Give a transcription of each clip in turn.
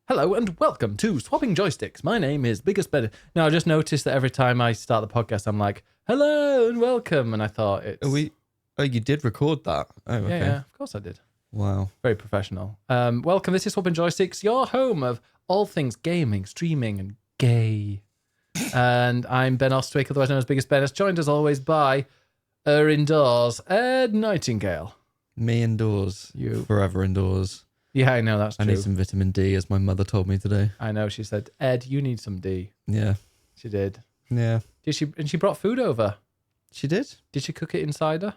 Hello and welcome to Swapping Joysticks. My name is Biggest Better. Now, I just noticed that every time I start the podcast, I'm like, hello and welcome. And I thought it's... Oh, you did record that? Oh, okay. Yeah, of course I did. Wow. Very professional. Welcome, this is Swapping Joysticks, your home of all things gaming, streaming, and gay. And I'm Ben Ostwick, otherwise known as Biggest Ben, joined as always by indoors, Ed Nightingale. Me indoors. You. Forever indoors. Yeah, I know, that's true. I need some vitamin D, as my mother told me today. I know, she said, Ed, you need some D. Yeah. She did. Yeah. And she brought food over. She did? Did she cook it in cider?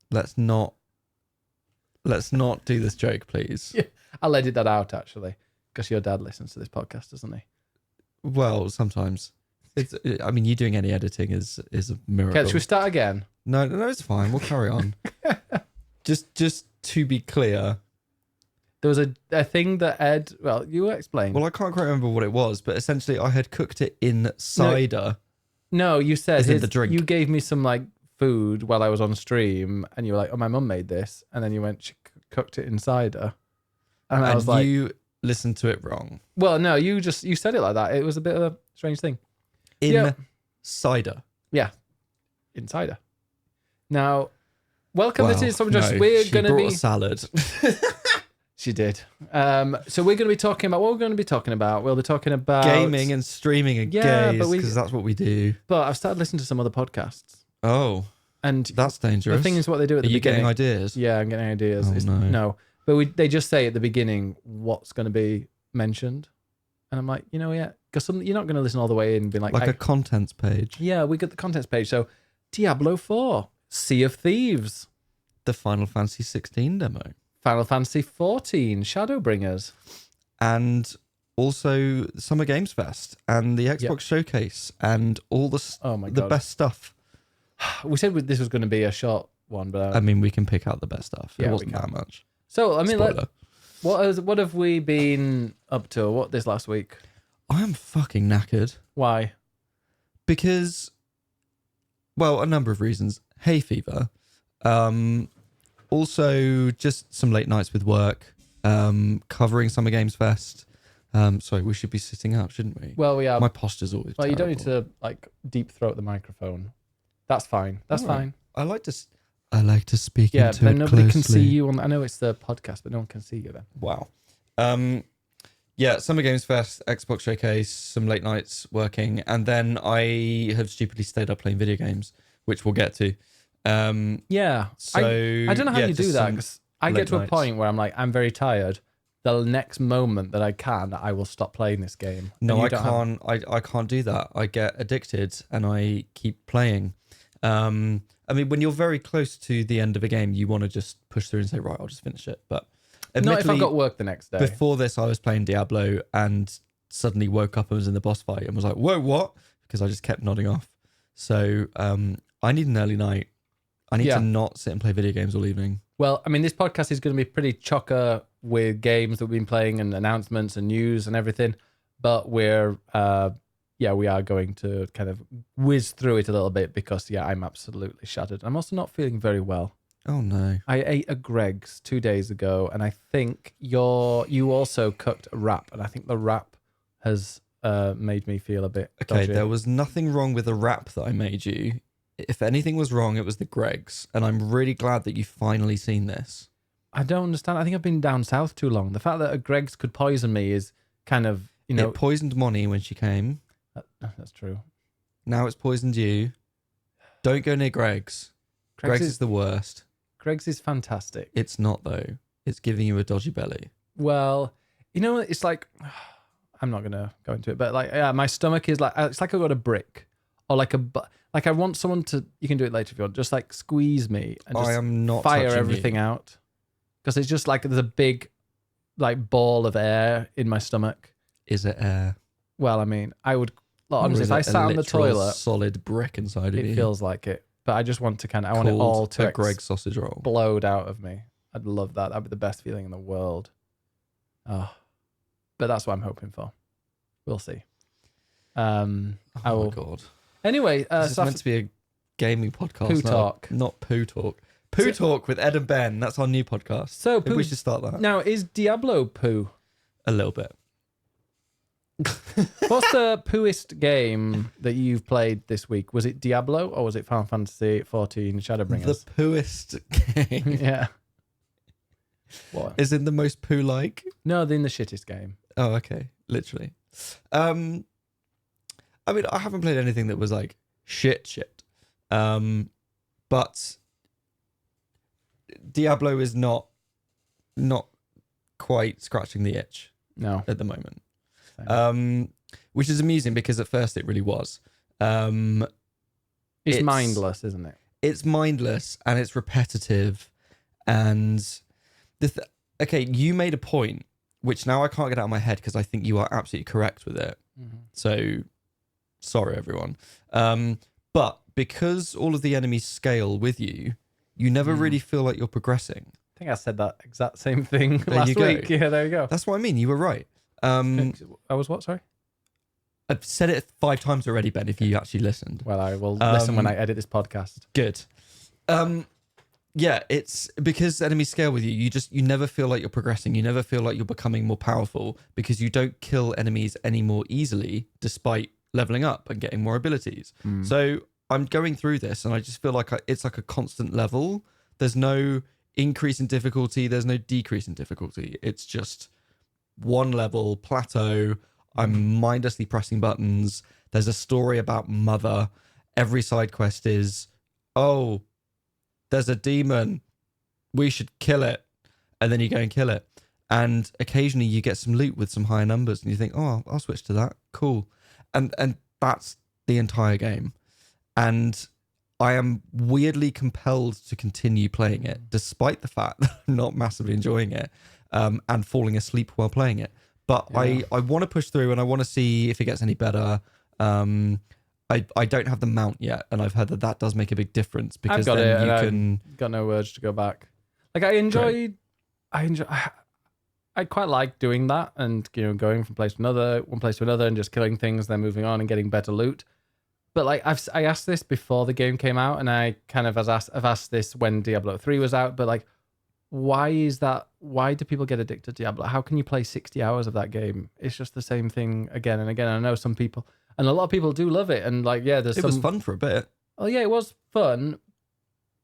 Let's not do this joke, please. Yeah, I'll edit that out, actually, because your dad listens to this podcast, doesn't he? Well, sometimes. You doing any editing is a miracle. Okay, should we start again? No, it's fine. We'll carry on. Just to be clear. There was a thing that Ed... Well, you explained. Well, I can't quite remember what it was, but essentially I had cooked it in cider. No, you said... the drink. You gave me some, food while I was on stream, and you were like, oh, my mum made this. And then you went, she cooked it in cider. And I was like... you listened to it wrong. Well, no, you said it like that. It was a bit of a strange thing. Cider. Yeah. In cider. Now, welcome. Well, This is we're going to be... a salad. She did. So we're going to be talking about what we're going to be talking about. We'll be talking about gaming and streaming and gays, because that's what we do. But I've started listening to some other podcasts. Oh, and that's dangerous. The thing is, what they do at the beginning. Are you getting ideas? Yeah, I'm getting ideas. Oh, no. But they just say at the beginning what's going to be mentioned, and I'm like, because you're not going to listen all the way in and be like a contents page. Yeah, we got the contents page. So Diablo 4, Sea of Thieves, the Final Fantasy XVI demo. Final Fantasy XIV Shadowbringers, and also Summer Games Fest and the Xbox Showcase and all the best stuff. We said this was going to be a short one, but we can pick out the best stuff. It wasn't that much. So Spoiler. what have we been up to? What this last week? I am fucking knackered. Why? Because, well, a number of reasons. Hay fever. Also, just some late nights with work, covering Summer Games Fest. Sorry, we should be sitting up, shouldn't we? Well, we are. My posture's always terrible. You don't need to deep throat the microphone. That's fine. That's fine. I like to speak into it then nobody closely. can see you. I know it's the podcast, but no one can see you then. Wow. Summer Games Fest, Xbox Showcase, some late nights working, and then I have stupidly stayed up playing video games, which we'll get to. So I don't know how you do that, because I get to a point where I'm like, I'm very tired. The next moment that I will stop playing this game. No, I can't. I can't do that. I get addicted and I keep playing. When you're very close to the end of a game, you want to just push through and say, right, I'll just finish it. But not if I've got work the next day. Before this, I was playing Diablo and suddenly woke up and was in the boss fight and was like, whoa, what? Because I just kept nodding off. So I need an early night. I need to not sit and play video games all evening. Well, this podcast is going to be pretty chocker with games that we've been playing and announcements and news and everything. But we are going to kind of whiz through it a little bit because, I'm absolutely shattered. I'm also not feeling very well. Oh, no. I ate a Greg's 2 days ago, and I think you also cooked a wrap, and I think the wrap has made me feel a bit dodgy. There was nothing wrong with the wrap that I made you. If anything was wrong, it was the Greg's, and I'm really glad that you've finally seen this. I don't understand. I think I've been down south too long. The fact that a Greg's could poison me is kind of, It poisoned Moni when she came. That's true. Now it's poisoned you. Don't go near Greg's. Greg's is the worst. Greg's is fantastic. It's not, though. It's giving you a dodgy belly. Well, it's like, I'm not going to go into it, but my stomach is it's like I've got a brick or I want someone to, you can do it later if you want, just squeeze me and just I am not fire everything out. Because it's just there's a big ball of air in my stomach. Is it air? Well, I would, honestly, if I sat on the toilet, solid brick inside of you. It feels like it. But I just want to I want it all to Greg's sausage roll explode out of me. I'd love that. That'd be the best feeling in the world. Oh, but that's what I'm hoping for. We'll see. My God. Anyway, this is meant to be a gaming podcast. Poo talk, not poo talk. Poo talk with Ed and Ben. That's our new podcast. So maybe we should start that. Now, is Diablo poo? A little bit. What's the pooest game that you've played this week? Was it Diablo or was it Final Fantasy XIV Shadowbringers? The pooest game. Yeah. What? Is in the most poo-like? No, they're in the shittest game. Oh, okay. Literally. I mean, I haven't played anything that was like shit. But Diablo is not quite scratching the itch. No. At the moment. Which is amusing because at first it really was. It's mindless, isn't it? It's mindless and it's repetitive. And okay, you made a point, which now I can't get out of my head because I think you are absolutely correct with it. Mm-hmm. So, sorry, everyone. But because all of the enemies scale with you, you never really feel like you're progressing. I think I said that exact same thing last week. Yeah, there you go. That's what I mean. You were right. I was what? Sorry? I've said it 5 times already, Ben, if you actually listened. Well, I will listen when I edit this podcast. Good. Yeah, it's because enemies scale with you. You never feel like you're progressing. You never feel like you're becoming more powerful because you don't kill enemies any more easily despite leveling up and getting more abilities. So I'm going through this and I just feel like it's like a constant level. There's no increase in difficulty. There's no decrease in difficulty. It's just one level, plateau. I'm mindlessly pressing buttons. There's a story about Mother. Every side quest is, oh, there's a demon. We should kill it. And then you go and kill it. And occasionally you get some loot with some higher numbers and you think, oh, I'll switch to that. Cool. And that's the entire game. And I am weirdly compelled to continue playing it, despite the fact that I'm not massively enjoying it and falling asleep while playing it. But yeah. I want to push through and I want to see if it gets any better. I don't have the mount yet, and I've heard that does make a big difference because then you can. I've got no urge to go back. Like I quite like doing that, and going from one place to another, and just killing things, then moving on and getting better loot. But like I asked this before the game came out, and I kind of I've asked this when Diablo 3 was out. But like, why is that? Why do people get addicted to Diablo? How can you play 60 hours of that game? It's just the same thing again and again. I know some people. And a lot of people do love it. And like, yeah, it was fun for a bit. Oh yeah, it was fun.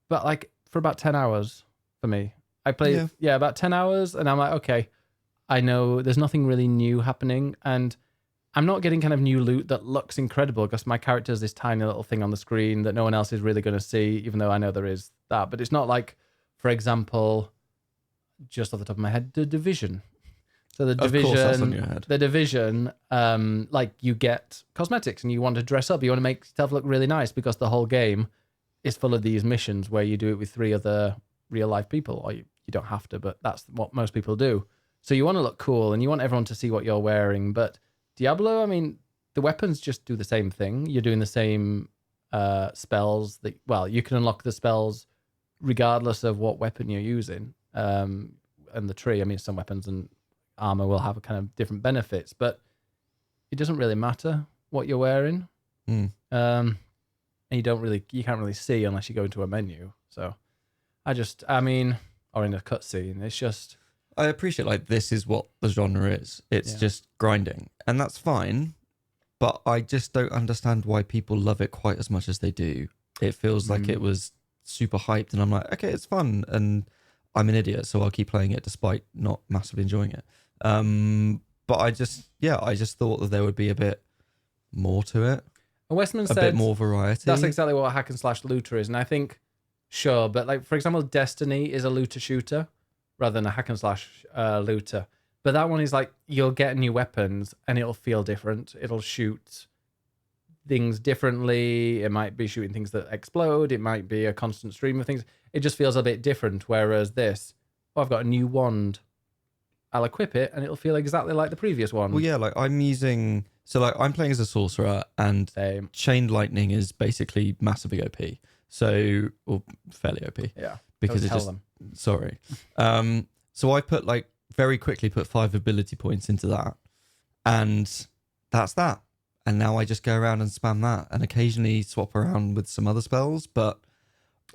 But like for about 10 hours for me. I played, about 10 hours. And I'm like, okay, I know there's nothing really new happening. And I'm not getting kind of new loot that looks incredible because my character's this tiny little thing on the screen that no one else is really going to see, even though I know there is that. But it's not like, for example, just off the top of my head, The Division. So the Division, like you get cosmetics and you want to dress up. You want to make yourself look really nice because the whole game is full of these missions where you do it with 3 other real life people, or you don't have to, but that's what most people do. So you want to look cool and you want everyone to see what you're wearing. But Diablo, I mean, the weapons just do the same thing. You're doing the same spells. You can unlock the spells regardless of what weapon you're using. And the tree, I mean, some weapons and armor will have a kind of different benefits, but it doesn't really matter what you're wearing. And you can't really see unless you go into a menu. So or in a cutscene, it's just. I appreciate like this is what the genre is. It's just grinding, and that's fine. But I just don't understand why people love it quite as much as they do. It feels like it was super hyped, and I'm like, okay, it's fun, and I'm an idiot, so I'll keep playing it despite not massively enjoying it. But I just thought that there would be a bit more to it. And Westman said a bit more variety. That's exactly what a hack and slash looter is, and I think sure, but like for example, Destiny is a looter shooter rather than a hack and slash looter. But that one is like you'll get new weapons and it'll feel different. It'll shoot things differently. It might be shooting things that explode. It might be a constant stream of things. It just feels a bit different. Whereas this, I've got a new wand. I'll equip it and it'll feel exactly like the previous one. Well, yeah, like I'm playing as a sorcerer and chain lightning is basically massively OP. So, or fairly OP. Yeah. Because sorry. So I very quickly put 5 ability points into that. And that's that. And now I just go around and spam that and occasionally swap around with some other spells. But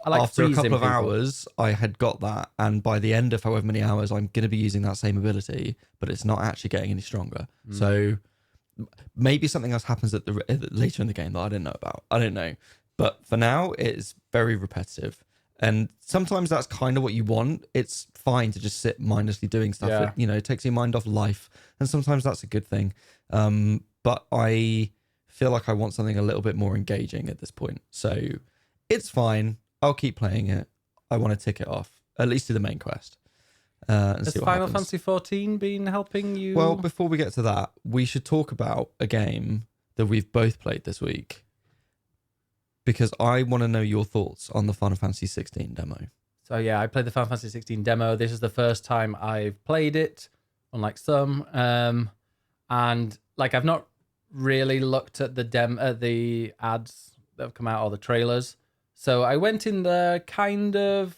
after a couple of people. hours, I had got that, and by the end of however many hours, I'm going to be using that same ability, but it's not actually getting any stronger. So maybe something else happens later in the game that I didn't know about. I don't know, but for now, it's very repetitive, and sometimes that's kind of what you want. It's fine to just sit mindlessly doing stuff. Yeah. It takes your mind off life, and sometimes that's a good thing. But I feel like I want something a little bit more engaging at this point. So it's fine. I'll keep playing it. I want to tick it off, at least to the main quest. And Has see what Final happens. Fantasy XIV been helping you? Well, before we get to that, we should talk about a game that we've both played this week, because I want to know your thoughts on the Final Fantasy XVI demo. So yeah, I played the Final Fantasy XVI demo. This is the first time I've played it, unlike some. And like I've not really looked at the ads that have come out or the trailers. So I went in there kind of,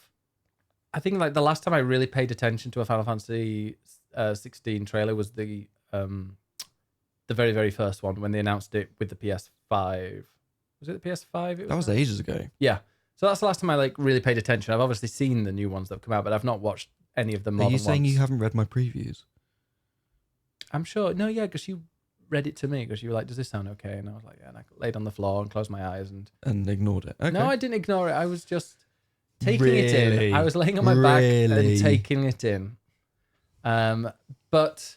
I think like the last time I really paid attention to a Final Fantasy 16 trailer was the very, very first one when they announced it with the PS5. Was it the PS5? That was ages ago. Yeah. So that's the last time I like really paid attention. I've obviously seen the new ones that have come out, but I've not watched any of them more Are you than saying once. you haven't read my previews? I'm sure. No, yeah, because you read it to me because you were like, "Does this sound okay?" And I was like, "Yeah." And I laid on the floor and closed my eyes and ignored it. Okay. No, I didn't ignore it. I was just taking it in. Really? I was laying on my back Really? and taking it in. But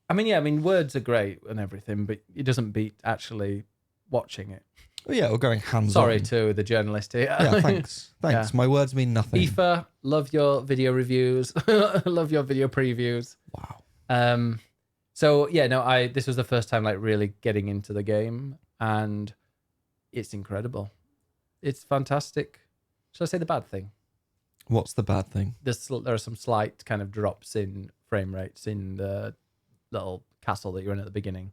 I mean, words are great and everything, but it doesn't beat actually watching it. Oh, yeah, or going hands-on. Sorry to the journalist here. Yeah, thanks. Yeah. My words mean nothing. FIFA, love your video reviews. Love your video previews. Wow. So yeah, no, this was the first time like really getting into the game, and it's incredible. It's fantastic. Shall I say the bad thing? What's the bad thing? There are some slight kind of drops in frame rates in the little castle that you're in at the beginning.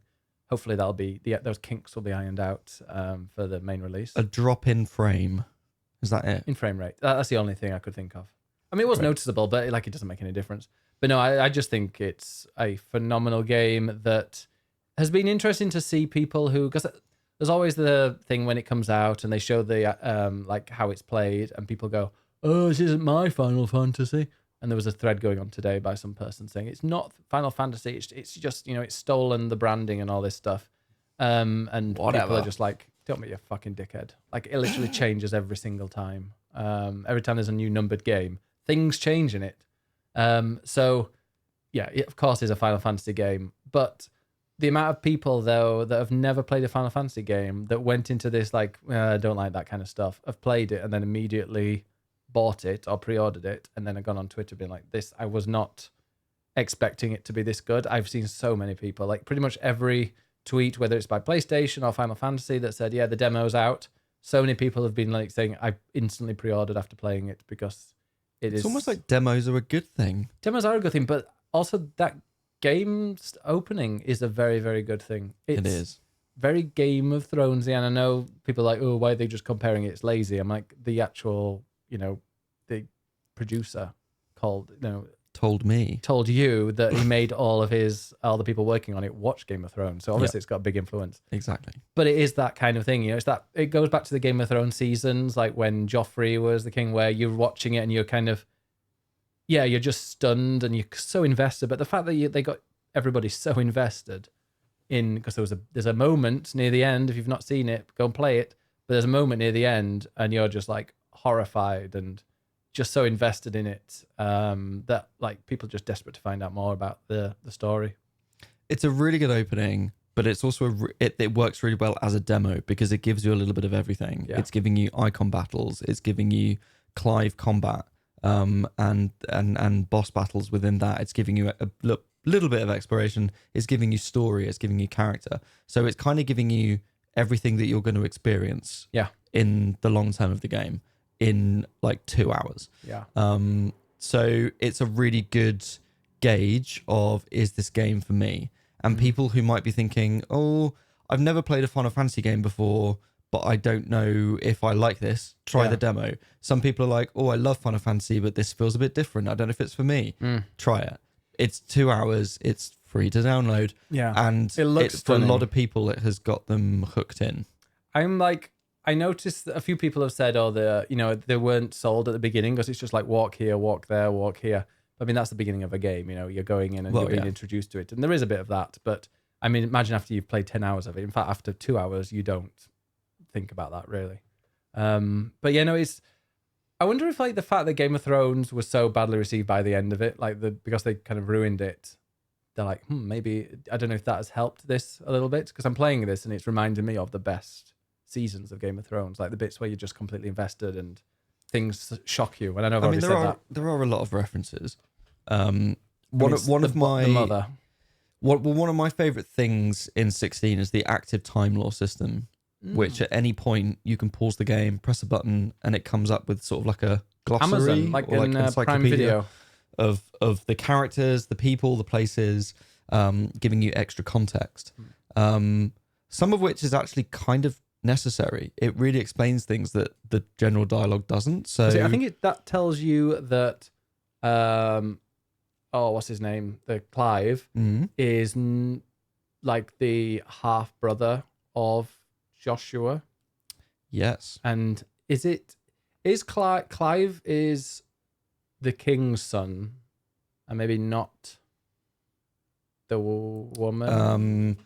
Hopefully that'll be those kinks will be ironed out for the main release. A drop in frame. Is that it? In frame rate. That's the only thing I could think of. I mean, it was noticeable, but like it doesn't make any difference. But no, I just think it's a phenomenal game that has been interesting to see people who, because there's always the thing when it comes out and they show the like how it's played and people go, "Oh, this isn't my Final Fantasy." And there was a thread going on today by some person saying it's not Final Fantasy. It's just, it's stolen the branding and all this stuff. And Whatever. people are just like, don't be a fucking dickhead. Like it literally changes every single time. Every time there's a new numbered game, things change in it. So yeah, it of course is a Final Fantasy game, but the amount of people though that have never played a Final Fantasy game that went into this like, I don't like that kind of stuff, have played it and then immediately bought it or pre-ordered it and then have gone on Twitter being like, this, I was not expecting it to be this good. I've seen so many people, like pretty much every tweet, whether it's by PlayStation or Final Fantasy, that said, yeah, the demo's out. So many people have been like saying, I instantly pre-ordered after playing it because It's almost like demos are a good thing. Demos are a good thing, but also that game's opening is a very, very good thing. It is. Very Game of Thronesy, and I know people are like, oh, why are they just comparing it? It's lazy. I'm like, the actual, the producer told you that he made all the people working on it watch Game of Thrones. So obviously it's got a big influence. Exactly. But it is that kind of thing, it goes back to the Game of Thrones seasons, like when Joffrey was the king, where you're watching it and you're kind of, you're just stunned and you're so invested. But the fact that they got everybody so invested in, because there's a moment near the end, if you've not seen it, go and play it. But there's a moment near the end and you're just like horrified and just so invested in it that like people are just desperate to find out more about the story. It's a really good opening, but it's also it works really well as a demo because it gives you a little bit of everything. Yeah. It's giving you icon battles, it's giving you Clive combat, and boss battles within that. It's giving you a little bit of exploration. It's giving you story. It's giving you character. So it's kind of giving you everything that you're going to experience. In the long term of the game. In like 2 hours. So it's a really good gauge of, is this game for me? And people who might be thinking, oh, I've never played a Final Fantasy game before, but I don't know if I like this, try the demo. Some people are like, oh, I love Final Fantasy, but this feels a bit different. I don't know if it's for me. Try it. It's 2 hours. It's free to download. And it looks for a lot of people, it has got them hooked in. I noticed that a few people have said, oh, they weren't sold at the beginning because it's just like walk here, walk there, walk here. I mean, that's the beginning of a game. You're going in and you're being introduced to it, and there is a bit of that. But I mean, imagine after you've played 10 hours of it. In fact, after 2 hours, you don't think about that really. But yeah, no, it's. I wonder if like the fact that Game of Thrones was so badly received by the end of it, because they kind of ruined it. They're like, maybe I don't know if that has helped this a little bit, because I'm playing this and it's reminding me of the best seasons of Game of Thrones, like the bits where you're just completely invested and things shock you. And I know I've already said that. There are a lot of references. One of my favorite things in 16 is the active time law system, which at any point you can pause the game, press a button, and it comes up with sort of like a glossary, Amazon, like in Prime Video, of the characters, the people, the places, giving you extra context. Some of which is actually kind of necessary. It really explains things that the general dialogue doesn't. So I think that tells you that what's his name? The Clive is like the half brother of Joshua. Yes. And is Clive is the king's son, and maybe not the woman?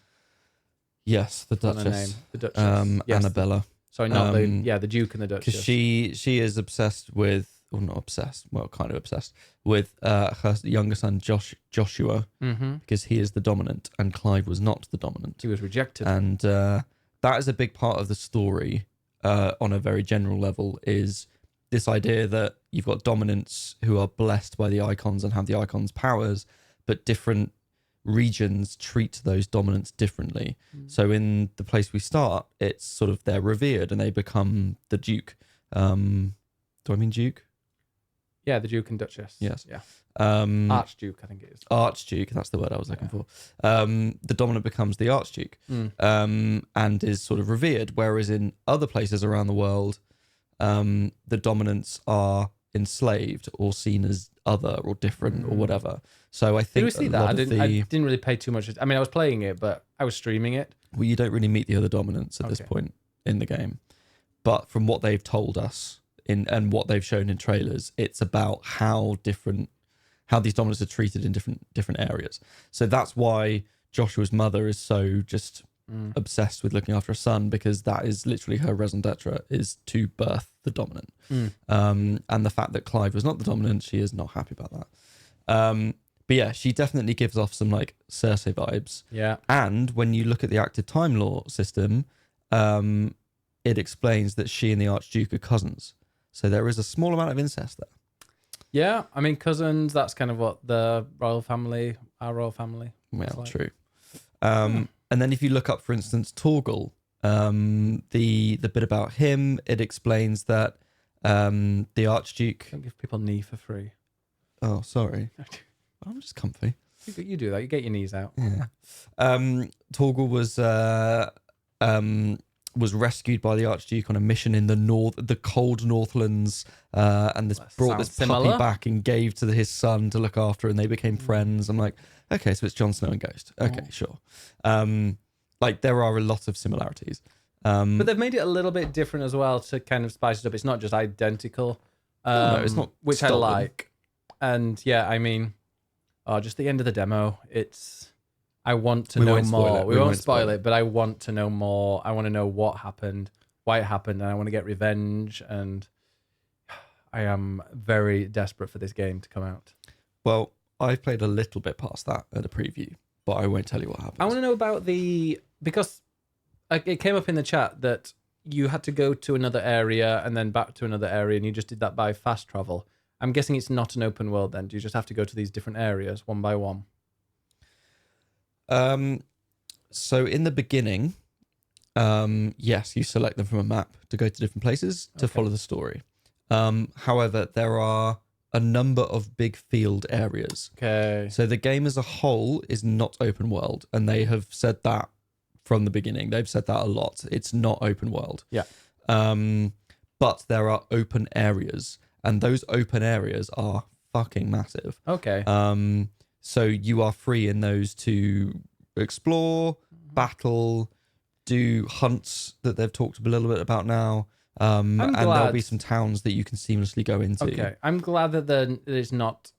Yes, the Duchess. The Duchess. Yes, Annabella. Sorry, not the Duke and the Duchess. Because she is obsessed with, or not obsessed, well, kind of obsessed with her younger son Joshua, because he is the dominant, and Clive was not the dominant. He was rejected, and that is a big part of the story. On a very general level, is this idea that you've got dominants who are blessed by the icons and have the icons' powers, but different regions treat those dominants differently. So in the place we start, it's sort of they're revered and they become the Duke. Do I mean Duke? Yeah, the Duke and Duchess. Yes. Yeah. Archduke, I think it is. Archduke, that's the word I was looking for. The dominant becomes the Archduke, and is sort of revered, whereas in other places around the world, the dominants are enslaved or seen as other or different or whatever. So I think did we see that? I didn't really pay too much. I mean, I was playing it, but I was streaming it. Well, you don't really meet the other dominants at this point in the game, but from what they've told us and what they've shown in trailers, it's about how these dominants are treated in different areas. So that's why Joshua's mother is so just obsessed with looking after a son, because that is literally her raison d'etre, is to birth the dominant. And the fact that Clive was not the dominant, she is not happy about that. But yeah, she definitely gives off some like Cersei vibes. Yeah. And when you look at the active time law system, it explains that she and the Archduke are cousins. So there is a small amount of incest there. Yeah, I mean, cousins, that's kind of what our royal family. Well, like. True. And then if you look up, for instance, Torgal, the bit about him, it explains that the Archduke... Don't give people knee for free. Oh, sorry. I'm just comfy. You do that. You get your knees out. Yeah. Torgal was rescued by the Archduke on a mission in the cold Northlands, and brought this puppy back and gave to his son to look after, and they became friends. I'm like, okay, so it's Jon Snow and Ghost. Okay, sure. Like there are a lot of similarities. But they've made it a little bit different as well to kind of spice it up. It's not just identical. No, it's not. Which stolen. I like. And yeah, I mean, just the end of the demo, I want to know more. We won't spoil it, but I want to know more. I want to know what happened, why it happened, and I want to get revenge. And I am very desperate for this game to come out. Well, I've played a little bit past that at a preview, but I won't tell you what happens. I want to know about because it came up in the chat that you had to go to another area and then back to another area, and you just did that by fast travel. I'm guessing it's not an open world then. Do you just have to go to these different areas one by one? So in the beginning, yes, you select them from a map to go to different places to follow the story. However, there are a number of big field areas. Okay. So the game as a whole is not open world, and they have said that from the beginning. They've said that a lot. It's not open world. Yeah. But there are open areas, and those open areas are fucking massive. Okay. So you are free in those to explore, battle, do hunts that they've talked a little bit about now. And there'll be some towns that you can seamlessly go into. Okay, I'm glad that it's not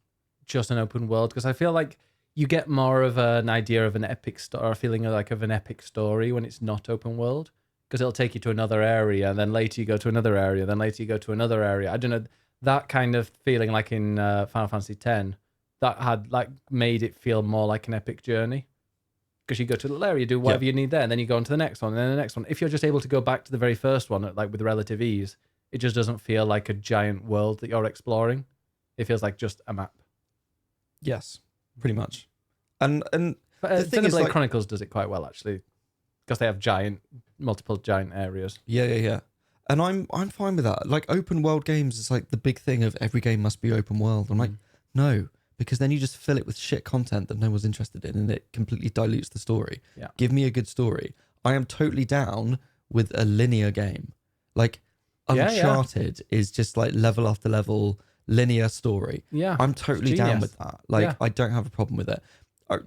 just an open world, because I feel like you get more of an idea of an epic story, or a feeling of an epic story when it's not open world, because it'll take you to another area, and then later you go to another area, then later you go to another area. I don't know, that kind of feeling like in Final Fantasy X, that had like made it feel more like an epic journey. Because you go to a little area, do whatever you need there, and then you go on to the next one, and then the next one. If you're just able to go back to the very first one, like with relative ease, it just doesn't feel like a giant world that you're exploring. It feels like just a map. Yes, pretty much. And but the thing is, Xenoblade like, Chronicles does it quite well, actually, because they have multiple giant areas. Yeah. And I'm fine with that. Like, open world games is like the big thing of every game must be open world. I'm like, no. Because then you just fill it with shit content that no one's interested in, and it completely dilutes the story. Yeah. Give me a good story. I am totally down with a linear game. Like, Uncharted is just like level after level, linear story. Yeah. I'm totally down with that. Like, I don't have a problem with it.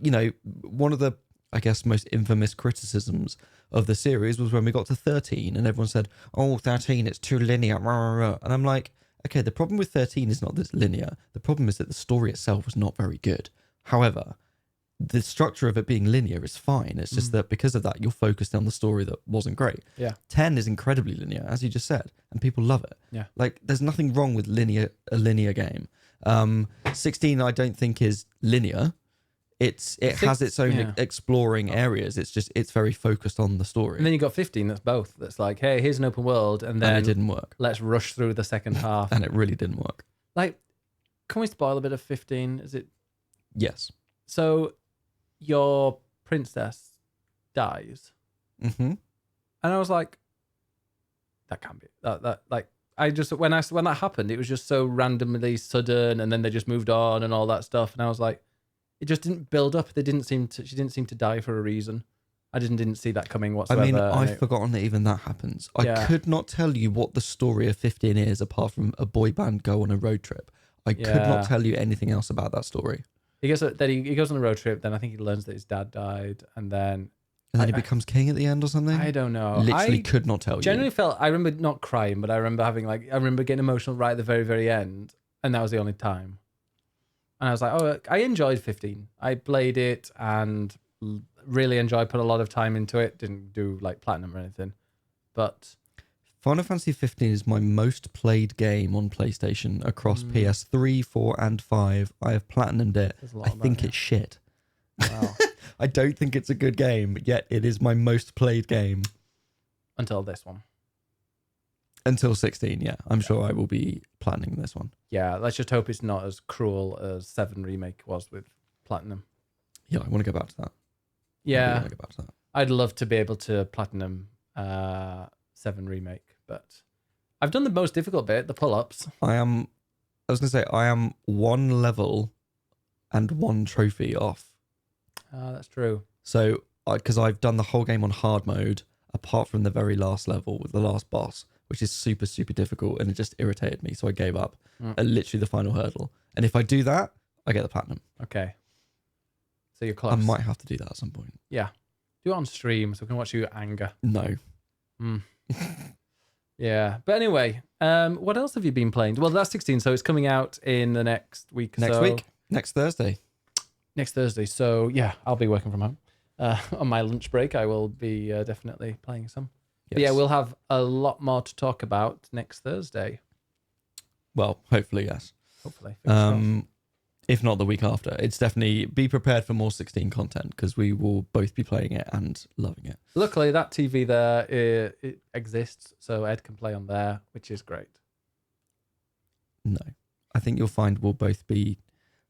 You know, one of the, I guess, most infamous criticisms of the series was when we got to 13 and everyone said, oh, 13, it's too linear. And I'm like, okay, the problem with 13 is not that it's linear. The problem is that the story itself was not very good. However, the structure of it being linear is fine. It's just that because of that, you're focused on the story that wasn't great. Yeah. 10 is incredibly linear, as you just said, and people love it. Yeah. Like, there's nothing wrong with a linear game. 16, I don't think is linear. It has its own exploring areas. It's very focused on the story. And then you got 15. That's both. That's like, hey, here's an open world, and then it didn't work. Let's rush through the second half. And it really didn't work. Like, can we spoil a bit of 15? Is it? Yes. So, your princess dies, and I was like, that can't be that. Like, I just when that happened, it was just so randomly sudden, and then they just moved on and all that stuff, and I was like, it just didn't build up. She didn't seem to die for a reason. I didn't see that coming whatsoever. I mean, I've forgotten that even that happens. I could not tell you what the story of 15 is apart from a boy band go on a road trip. I could not tell you anything else about that story. He goes on a road trip. Then I think he learns that his dad died, and then he becomes king at the end or something. I don't know. Literally could not tell you. Genuinely felt. I remember not crying, but I remember getting emotional right at the very, very end, and that was the only time. And I was like, oh, I enjoyed 15. I played it and really enjoyed. Put a lot of time into it. Didn't do like platinum or anything, but Final Fantasy 15 is my most played game on PlayStation across PS3, 4, and 5. I have platinumed it. I think it's shit. Wow. I don't think it's a good game, yet it is my most played game. Until this one. Until 16, yeah. I'm sure I will be platinuming this one. Yeah, let's just hope it's not as cruel as 7 Remake was with Platinum. Yeah, I want to go back to that. Yeah. Go back to that. I'd love to be able to Platinum 7 Remake, but I've done the most difficult bit, the pull-ups. I was going to say, I am 1 level and 1 trophy off. That's true. So, because I've done the whole game on hard mode, apart from the very last level with the last boss, which is super, super difficult, and it just irritated me, so I gave up at literally the final hurdle. And if I do that, I get the platinum. Okay. So you're close. I might have to do that at some point. Yeah. Do it on stream so we can watch you anger. No. Yeah. But anyway, what else have you been playing? Well, that's 16, so it's coming out in the next week. Next Thursday. Next Thursday. So, yeah, I'll be working from home. On my lunch break, I will be definitely playing some. Yes. But yeah, we'll have a lot more to talk about next Thursday. Well, hopefully, yes. Hopefully. If not the week after. It's definitely, be prepared for more 16 content, because we will both be playing it and loving it. Luckily, that TV there, it exists, so Ed can play on there, which is great. No. I think you'll find we'll both be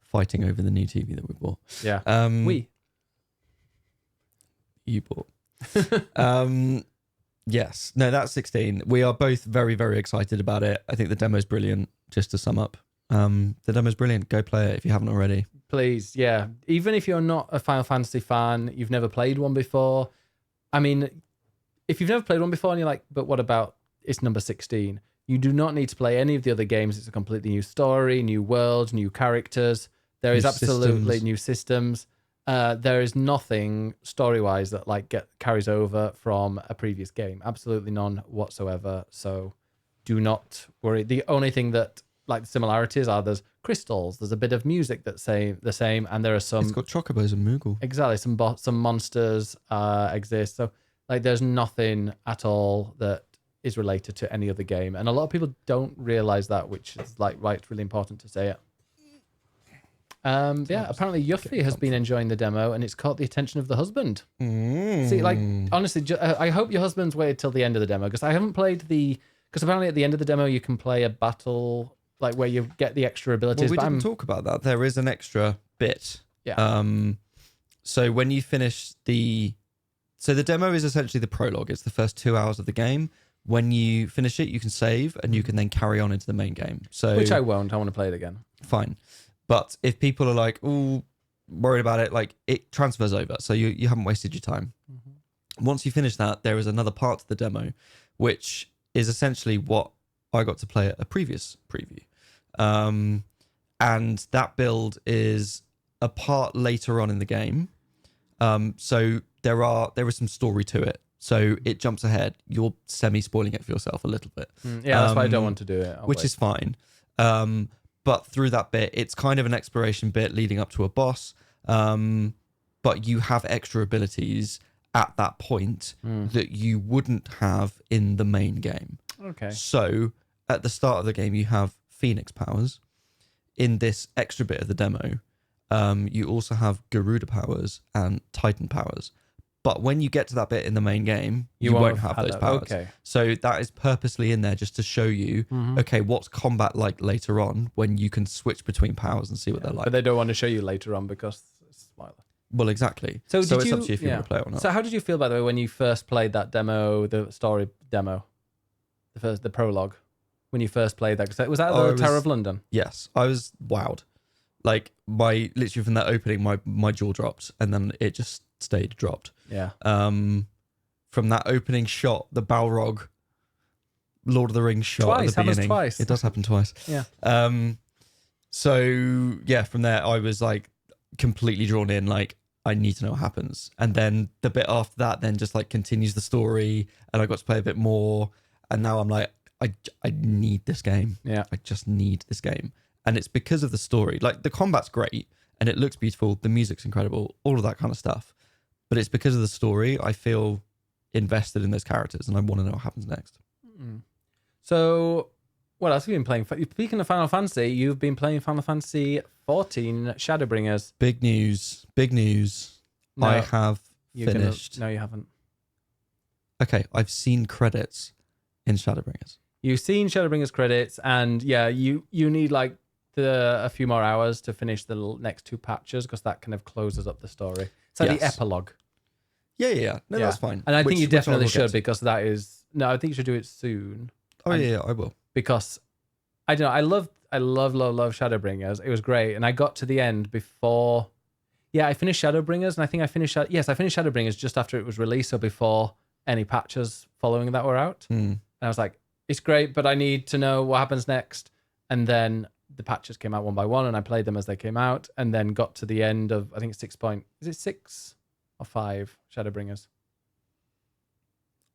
fighting over the new TV that we bought. Yeah. You bought. Yes. No, that's 16. We are both very, very excited about it. I think the demo's brilliant, just to sum up. The demo's brilliant. Go play it if you haven't already. Please, yeah. Even if you're not a Final Fantasy fan, you've never played one before. I mean, if you've never played one before and you're like, but what about it's number 16? You do not need to play any of the other games. It's a completely new story, new world, new characters. There is absolutely new systems. there is nothing story-wise that like carries over from a previous game. Absolutely none whatsoever. So do not worry. The only thing that like the similarities are there's crystals, there's a bit of music that's the same, and there are some. It's got chocobos and Moogle. Exactly, some monsters exist. So like, there's nothing at all that is related to any other game, and a lot of people don't realize that, which is like why it's really important to say it. Yeah, apparently Yuffie has been enjoying the demo, and it's caught the attention of the husband. See, like, honestly, I hope your husband's waited till the end of the demo, because I haven't played because apparently at the end of the demo you can play a battle, like where you get the extra abilities. Well, we didn't talk about that. There is an extra bit. Yeah. So when you finish the demo is essentially the prologue. It's the first 2 hours of the game. When you finish it, you can save, and you can then carry on into the main game. So which I won't. I want to play it again. Fine. But if people are like, "Ooh, worried about it," like it transfers over, so you haven't wasted your time. Once you finish that, there is another part to the demo, which is essentially what I got to play at a previous preview, and that build is a part later on in the game. So there is some story to it. So it jumps ahead. You're semi-spoiling it for yourself a little bit. Yeah, that's why I don't want to do it. Which is fine. But through that bit, it's kind of an exploration bit leading up to a boss. But you have extra abilities at that point that you wouldn't have in the main game. Okay. So at the start of the game, you have Phoenix powers. In this extra bit of the demo, you also have Garuda powers and Titan powers. But when you get to that bit in the main game, you won't have those powers. Okay. So that is purposely in there just to show you, okay, what's combat like later on when you can switch between powers and see what they're like. But they don't want to show you later on because it's a spoiler. Well, exactly. So it's up to you if you want to play it or not. So how did you feel, by the way, when you first played that demo, the story demo, the prologue, when you first played that? Was that the Tower of London? Yes, I was wowed. Like literally from that opening, my jaw dropped, and then it just stayed dropped. Yeah. From that opening shot, the Balrog, Lord of the Rings shot at the beginning. Twice. It does happen twice. Yeah. So yeah, from there I was like completely drawn in. Like, I need to know what happens, and then the bit after that then just like continues the story, and I got to play a bit more, and now I'm like, I need this game. Yeah. I just need this game. And it's because of the story. Like, the combat's great and it looks beautiful. The music's incredible, all of that kind of stuff. But it's because of the story I feel invested in those characters and I want to know what happens next. So, what else have you been playing? Speaking of Final Fantasy, you've been playing Final Fantasy XIV Shadowbringers. Big news. Big news. No, I have finished. No, you haven't. Okay, I've seen credits in Shadowbringers. You've seen Shadowbringers credits, and yeah, you need like a few more hours to finish the next two patches because that kind of closes up the story. It's like the epilogue. Yeah. No, that's fine. And I think you definitely should, because that is I think you should do it soon. Oh yeah, I will. Because I don't know, I love Shadowbringers. It was great, and I got to the end before. Yeah, I finished Shadowbringers, and I think I finished Shadowbringers just after it was released, so before any patches following that were out. And I was like, it's great, but I need to know what happens next. And then the patches came out one by one, and I played them as they came out, and then got to the end of, I think it's 6 or 5 Shadowbringers?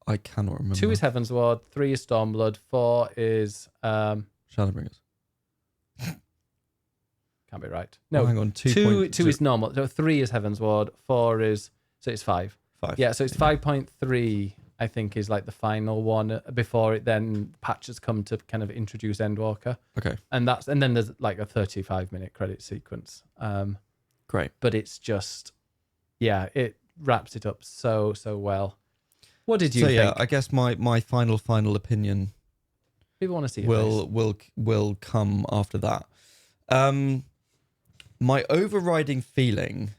I cannot remember. 2 is Heaven's Ward, 3 is Stormblood, 4 is Shadowbringers. Can't be right. No, hang on. 2 is normal. So 3 is Heaven's Ward, 4 is, so it's 5. 5. Yeah, so it's 5.3. I think is like the final one before it then patches come to kind of introduce Endwalker. Okay. And then there's like a 35-minute credit sequence. Great. But it's just, yeah, it wraps it up so well. What did you think? Yeah, I guess my final opinion People want to see will come after that. My overriding feeling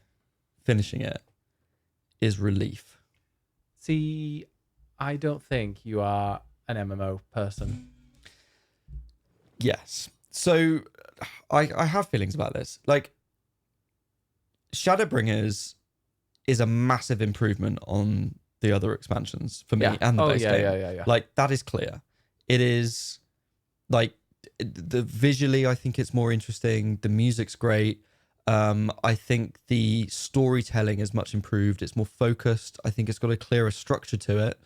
finishing it is relief. See, I don't think you are an MMO person. Yes. So I have feelings about this. Like, Shadowbringers is a massive improvement on the other expansions for me and the base game. Yeah. Like, that is clear. It is like visually, I think it's more interesting. The music's great. I think the storytelling is much improved. It's more focused. I think it's got a clearer structure to it.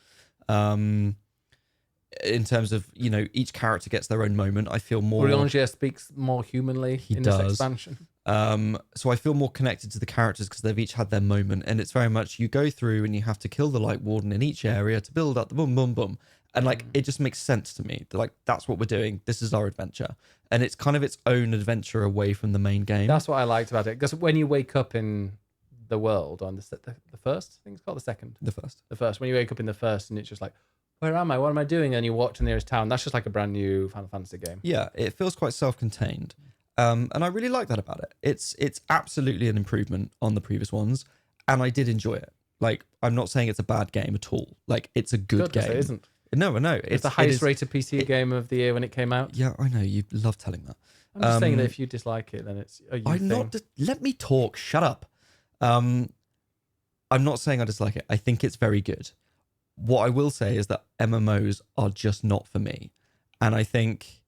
In terms of, each character gets their own moment. I feel more... Urianger speaks more humanly in this expansion. So I feel more connected to the characters because they've each had their moment. And it's very much you go through and you have to kill the Light Warden in each area to build up the boom, boom, boom. And it just makes sense to me. That's what we're doing. This is our adventure. And it's kind of its own adventure away from the main game. That's what I liked about it. Because when you wake up in the world on the first, I think it's called the second. The first. The first. When you wake up in the first and it's just like, where am I? What am I doing? And you walk to the nearest town. That's just like a brand new Final Fantasy game. Yeah, it feels quite self-contained. And I really like that about it. It's absolutely an improvement on the previous ones. And I did enjoy it. I'm not saying it's a bad game at all. It's a good game. It isn't. No. It's the highest rated PC game of the year when it came out. Yeah, I know. You love telling that. I'm just saying that if you dislike it, then it's a you thing. Let me talk. Shut up. I'm not saying I dislike it. I think it's very good. What I will say is that MMOs are just not for me. And I think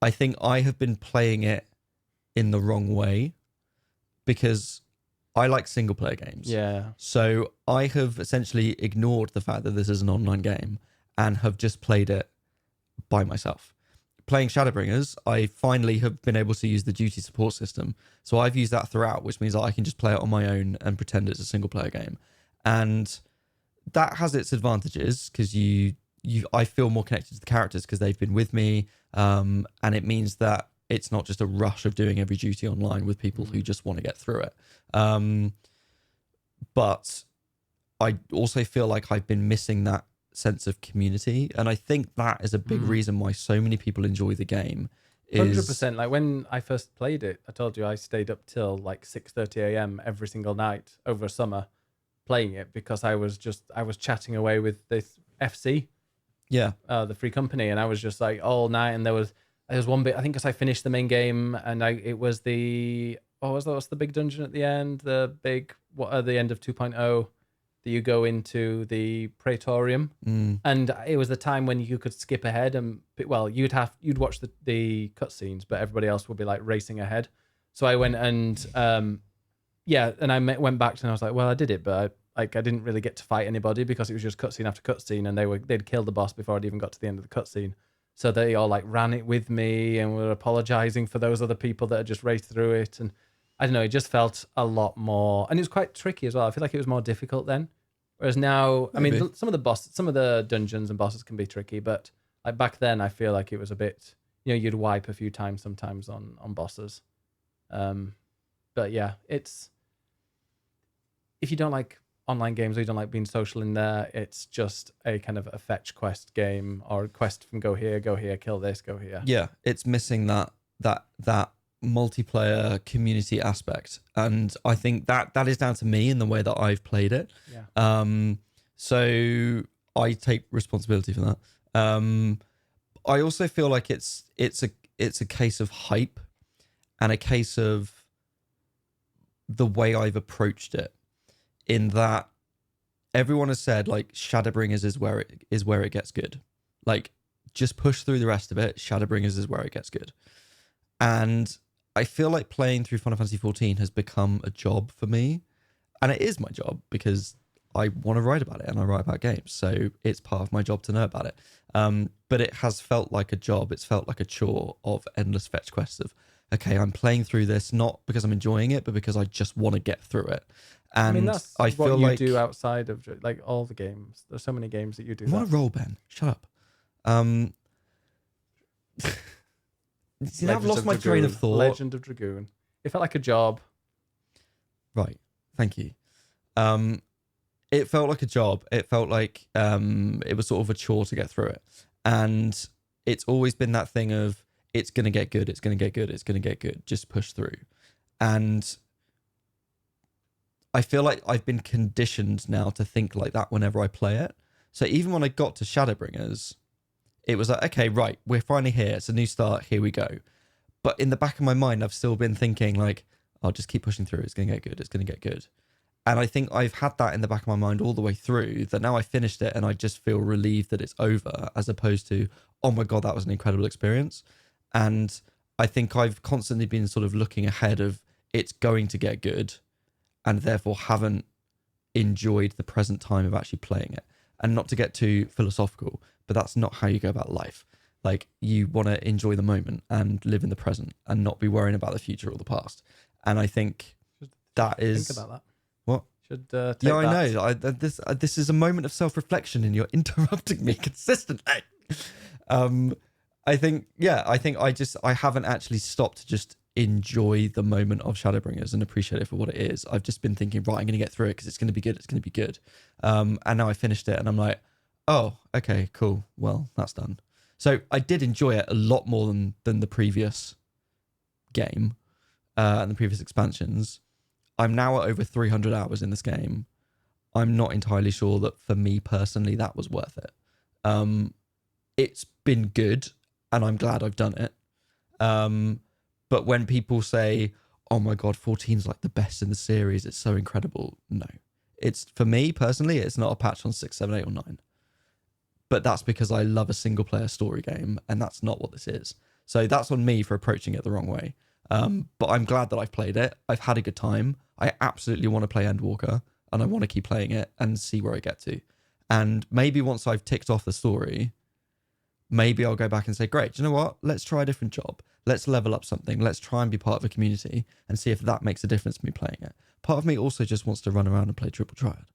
I have been playing it in the wrong way because I like single player games. Yeah. So I have essentially ignored the fact that this is an online game and have just played it by myself. Playing Shadowbringers, I finally have been able to use the duty support system. So I've used that throughout, which means that I can just play it on my own and pretend it's a single player game. And that has its advantages because I feel more connected to the characters because they've been with me. And it means that it's not just a rush of doing every duty online with people who just want to get through it. But I also feel like I've been missing that sense of community. And I think that is a big reason why so many people enjoy the game. 100%. Like when I first played it, I told you I stayed up till 6:30 a.m. every single night over summer playing it because I was chatting away with this FC, the free company, and I was just all night. And there was one bit, I think, because I finished the main game, and it was what's the big dungeon at the end, the end of 2.0, that you go into the Praetorium, and it was the time when you could skip ahead and you'd watch the cutscenes, but everybody else would be racing ahead. So I went and and I went back and I was like, well, I did it, but I didn't really get to fight anybody because it was just cutscene after cutscene, and they'd killed the boss before I'd even got to the end of the cutscene. So they all ran it with me and were apologizing for those other people that had just raced through it. And I don't know, it just felt a lot more, and it was quite tricky as well. I feel like it was more difficult then. Whereas now, maybe. I mean, some of the dungeons and bosses can be tricky, but back then I feel like it was a bit, you'd wipe a few times sometimes on bosses. But yeah, if you don't like online games or you don't like being social in there, it's just a kind of a fetch quest game or a quest from go here, kill this, go here. Yeah, it's missing that multiplayer community aspect, and I think that is down to me in the way that I've played it. So I take responsibility for that. I also feel like it's a case of hype and a case of the way I've approached it, in that everyone has said Shadowbringers is where it gets good. Just push through the rest of it. Shadowbringers is where it gets good. And I feel like playing through Final Fantasy XIV has become a job for me. And it is my job because I want to write about it and I write about games. So it's part of my job to know about it. But it has felt like a job. It's felt like a chore of endless fetch quests of, okay, I'm playing through this not because I'm enjoying it, but because I just want to get through it. And I mean, that's I what feel you like do outside of all the games. There's so many games that you do. You want to roll, Ben? Shut up. See, I've lost my train of thought. Legend of Dragoon. It felt like a job. Right. Thank you. It felt like a job. It felt like it was sort of a chore to get through it. And it's always been that thing of, it's going to get good, it's going to get good, it's going to get good. Just push through. And I feel like I've been conditioned now to think like that whenever I play it. So even when I got to Shadowbringers, it was like, okay, right, we're finally here. It's a new start. Here we go. But in the back of my mind, I've still been thinking I'll just keep pushing through. It's going to get good. It's going to get good. And I think I've had that in the back of my mind all the way through, that now I finished it and I just feel relieved that it's over, as opposed to, oh my God, that was an incredible experience. And I think I've constantly been sort of looking ahead of, it's going to get good, and therefore haven't enjoyed the present time of actually playing it. And not to get too philosophical, but that's not how you go about life. Like, you want to enjoy the moment and live in the present and not be worrying about the future or the past. And I think that is... Think about that. What? Should take yeah, I that. know. This is a moment of self-reflection, and you're interrupting me consistently. I think I haven't actually stopped to just enjoy the moment of Shadowbringers and appreciate it for what it is. I've just been thinking, right, I'm going to get through it because it's going to be good. It's going to be good. And now I finished it, and I'm like, oh, okay, cool. Well, that's done. So I did enjoy it a lot more than the previous game and the previous expansions. I'm now at over 300 hours in this game. I'm not entirely sure that for me personally that was worth it. It's been good, and I'm glad I've done it. But when people say, oh my God, 14 is like the best in the series, it's so incredible. No. It's, for me personally, it's not a patch on 6, 7, 8, or 9. But that's because I love a single player story game, and that's not what this is. So that's on me for approaching it the wrong way. But I'm glad that I've played it. I've had a good time. I absolutely want to play Endwalker, and I want to keep playing it and see where I get to. And maybe once I've ticked off the story, maybe I'll go back and say, great, do you know what? Let's try a different job. Let's level up something. Let's try and be part of a community and see if that makes a difference to me playing it. Part of me also just wants to run around and play Triple Triad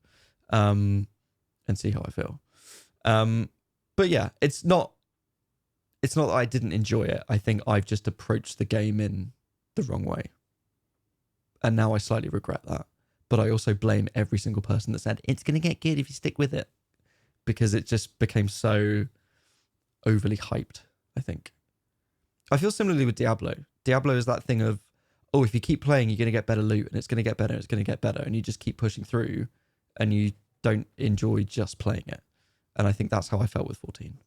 and see how I feel. But yeah, it's not that I didn't enjoy it. I think I've just approached the game in the wrong way. And now I slightly regret that. But I also blame every single person that said, it's going to get good if you stick with it. Because it just became so overly hyped, I think. I feel similarly with Diablo. Diablo is that thing of, oh, if you keep playing, you're going to get better loot, and it's going to get better, it's going to get better, and you just keep pushing through, and you don't enjoy just playing it. And I think that's how I felt with 14.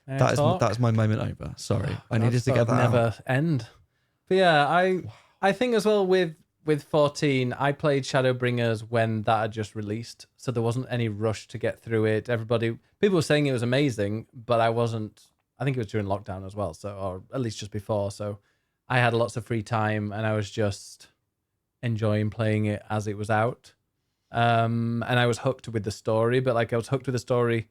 That's my moment over. Sorry, I needed to get that never out. End. But yeah, I think as well with 14, I played Shadowbringers when that had just released, so there wasn't any rush to get through it. People were saying it was amazing, but I wasn't. I think it was during lockdown as well, so, or at least just before. So I had lots of free time, and I was just enjoying playing it as it was out. And I was hooked with the story, but like I was hooked with the story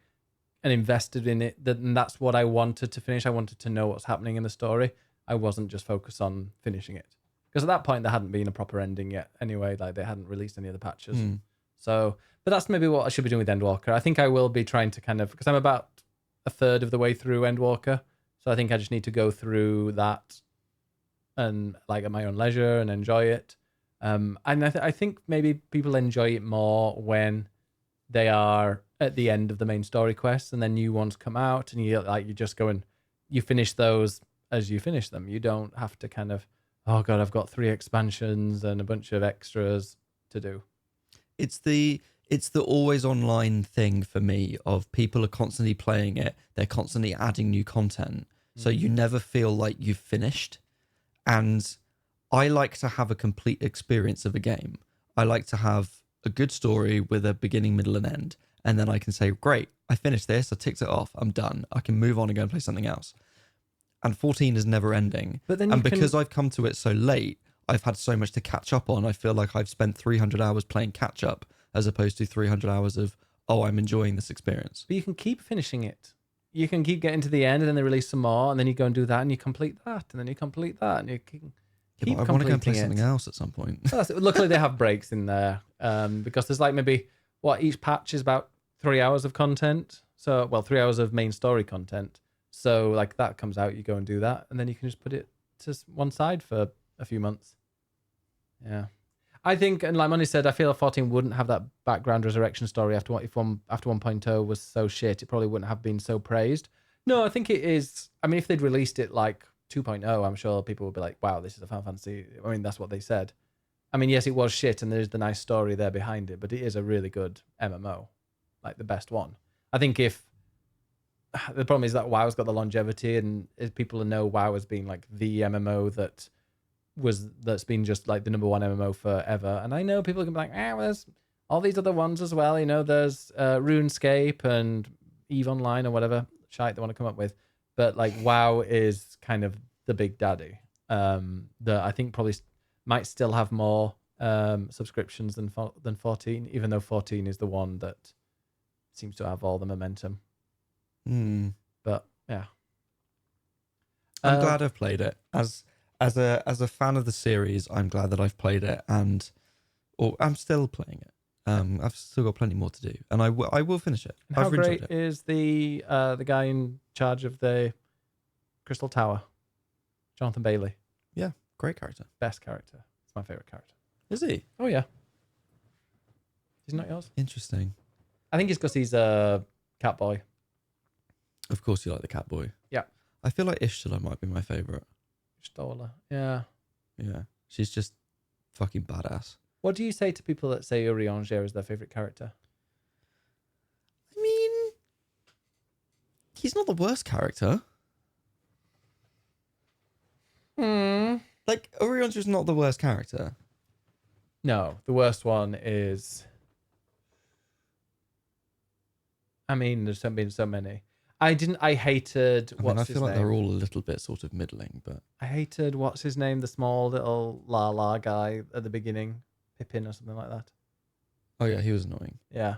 and invested in it. And that's what I wanted to finish. I wanted to know what's happening in the story. I wasn't just focused on finishing it, because at that point there hadn't been a proper ending yet. Anyway, like they hadn't released any other patches. So, but that's maybe what I should be doing with Endwalker. I think I will be trying to kind of, because I'm about a third of the way through Endwalker, so I think I just need to go through that and like at my own leisure and enjoy it. And I think maybe people enjoy it more when they are at the end of the main story quests, and then new ones come out, and you just go and you finish those as you finish them. You don't have to kind of, oh God, I've got 3 expansions and a bunch of extras to do. It's the always online thing for me of people are constantly playing it. They're constantly adding new content. So you never feel like you've finished. And I like to have a complete experience of a game. I like to have a good story with a beginning, middle, and end. And then I can say, great, I finished this. I ticked it off. I'm done. I can move on and go and play something else. And 14 is never ending. But then because I've come to it so late, I've had so much to catch up on. I feel like I've spent 300 hours playing catch up as opposed to 300 hours of, oh, I'm enjoying this experience. But you can keep finishing it. You can keep getting to the end, and then they release some more, and then you go and do that, and you complete that, and then you complete that, and you can keep I want to go and play something else at some point. Luckily, they have breaks in there, because there's like maybe, each patch is about 3 hours of content. So, 3 hours of main story content. So, like, that comes out, you go and do that, and then you can just put it to one side for a few months. Yeah. I think, and like Money said, I feel 14 wouldn't have that background resurrection story after 1.0 was so shit. It probably wouldn't have been so praised. No, I think it is. I mean, if they'd released it like 2.0, I'm sure people would be like, wow, this is a Final Fantasy. I mean, that's what they said. I mean, yes, it was shit, and there's the nice story there behind it, but it is a really good MMO, like the best one. I think if the problem is that WoW's got the longevity, and if people know WoW as being like the MMO that's been just like the number one MMO forever. And I know people can be like, well, there's all these other ones as well. You know, there's RuneScape and EVE Online or whatever shite they want to come up with. But like WoW is kind of the big daddy. that I think probably might still have more subscriptions than 14, even though 14 is the one that seems to have all the momentum. But yeah, I'm glad I've played it as a fan of the series. I'm glad that I've played it, and I'm still playing it. I've still got plenty more to do, and I will finish it. And how great is the guy in charge of the Crystal Tower, Jonathan Bailey? Yeah, great character. Best character. It's my favorite character. Is he? Oh yeah. He's not yours? Interesting. I think it's because he's a cat boy. Of course you like the cat boy. Yeah. I feel like Ishtola might be my favourite. Ishtola. Yeah. Yeah. She's just fucking badass. What do you say to people that say Urianger is their favourite character? I mean, he's not the worst character. Like, Urianger's not the worst character. No, the worst one is... I mean, there's been so many. I hated I feel like they're all a little bit sort of middling, but I hated what's his name, the small little la guy at the beginning, Pippin or something like that. Oh yeah, he was annoying. Yeah.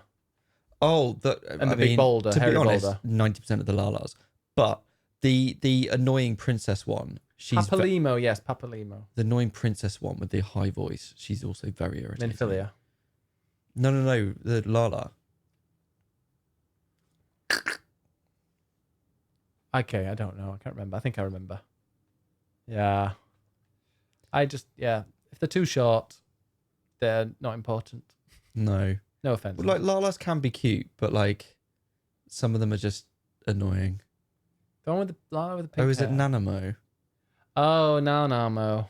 Oh, the big boulder, to hairy be honest, boulder. 90% of the Lalas, but the annoying princess one, Papalimo, yes, Papalimo. The annoying princess one with the high voice, she's also very irritating. Minfilia. No, the Lala. Okay, I don't know. I can't remember. I think I remember. Yeah. If they're too short, they're not important. No. No offense. Well, like, Lalas can be cute, but like, some of them are just annoying. The one with the Lala with the pink Oh, is hair. it Nanamo? Oh, Nanamo.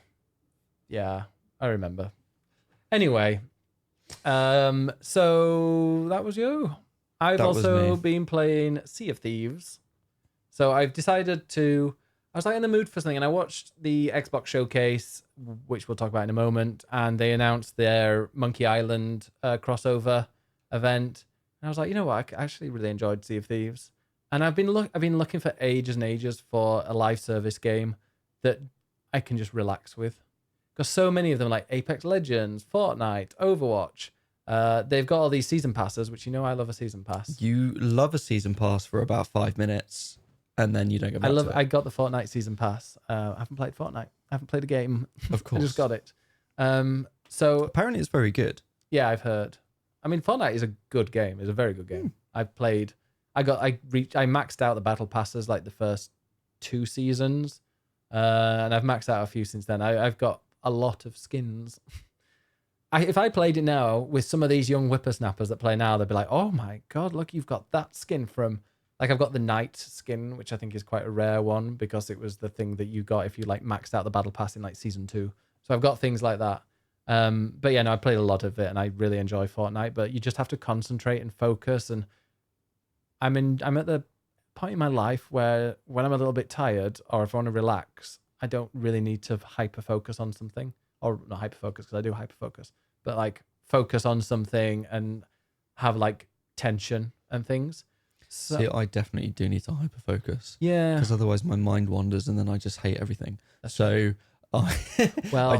Yeah, I remember. Anyway, so that was you. I've also been playing Sea of Thieves. So I've decided I was like in the mood for something, and I watched the Xbox showcase, which we'll talk about in a moment, and they announced their Monkey Island crossover event. And I was like, you know what? I actually really enjoyed Sea of Thieves, and I've been looking for ages and ages for a live service game that I can just relax with, because so many of them, like Apex Legends, Fortnite, Overwatch, they've got all these season passes, which I love a season pass. You love a season pass for about 5 minutes. And then you don't go back to it. I got the Fortnite season pass. I haven't played Fortnite. I haven't played a game. Of course. I just got it. So apparently it's very good. Yeah, I've heard. I mean, Fortnite is a good game. It's a very good game. I maxed out the battle passes like the first 2 seasons. And I've maxed out a few since then. I've got a lot of skins. If I played it now with some of these young whippersnappers that play now, they'd be like, oh my God, look, you've got that skin from... Like, I've got the Knight skin, which I think is quite a rare one because it was the thing that you got if you like maxed out the battle pass in like season 2. So I've got things like that. But yeah, no, I played a lot of it and I really enjoy Fortnite, but you just have to concentrate and focus. And I'm at the point in my life where when I'm a little bit tired or if I want to relax, I don't really need to hyper focus on something, or not hyper focus because I do hyper focus, but like focus on something and have like tension and things. So, see, I definitely do need to hyper focus. Yeah. Because otherwise my mind wanders and then I just hate everything. I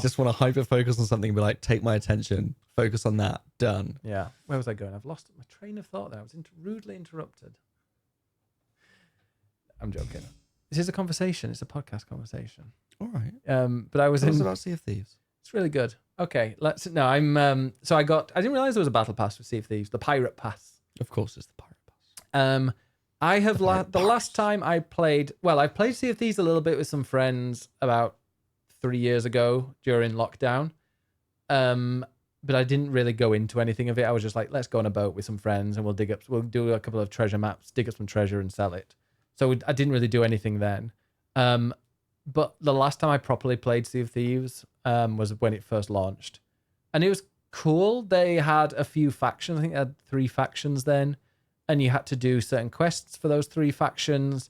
just want to hyper focus on something and be like, take my attention, focus on that, done. Yeah. Where was I going? I've lost my train of thought there. I was rudely interrupted. I'm joking. This is a conversation. It's a podcast conversation. All right. But I was about Sea of Thieves. It's really good. Okay. So I didn't realize there was a battle pass for Sea of Thieves, the pirate pass. Of course it's the pirate. I have the last time I played Sea of Thieves a little bit with some friends about 3 years ago during lockdown. But I didn't really go into anything of it. I was just like, let's go on a boat with some friends and we'll do a couple of treasure maps, dig up some treasure and sell it. So I didn't really do anything then. But the last time I properly played Sea of Thieves was when it first launched, and it was cool. They had a few factions. I think they had 3 factions then. And you had to do certain quests for those 3 factions,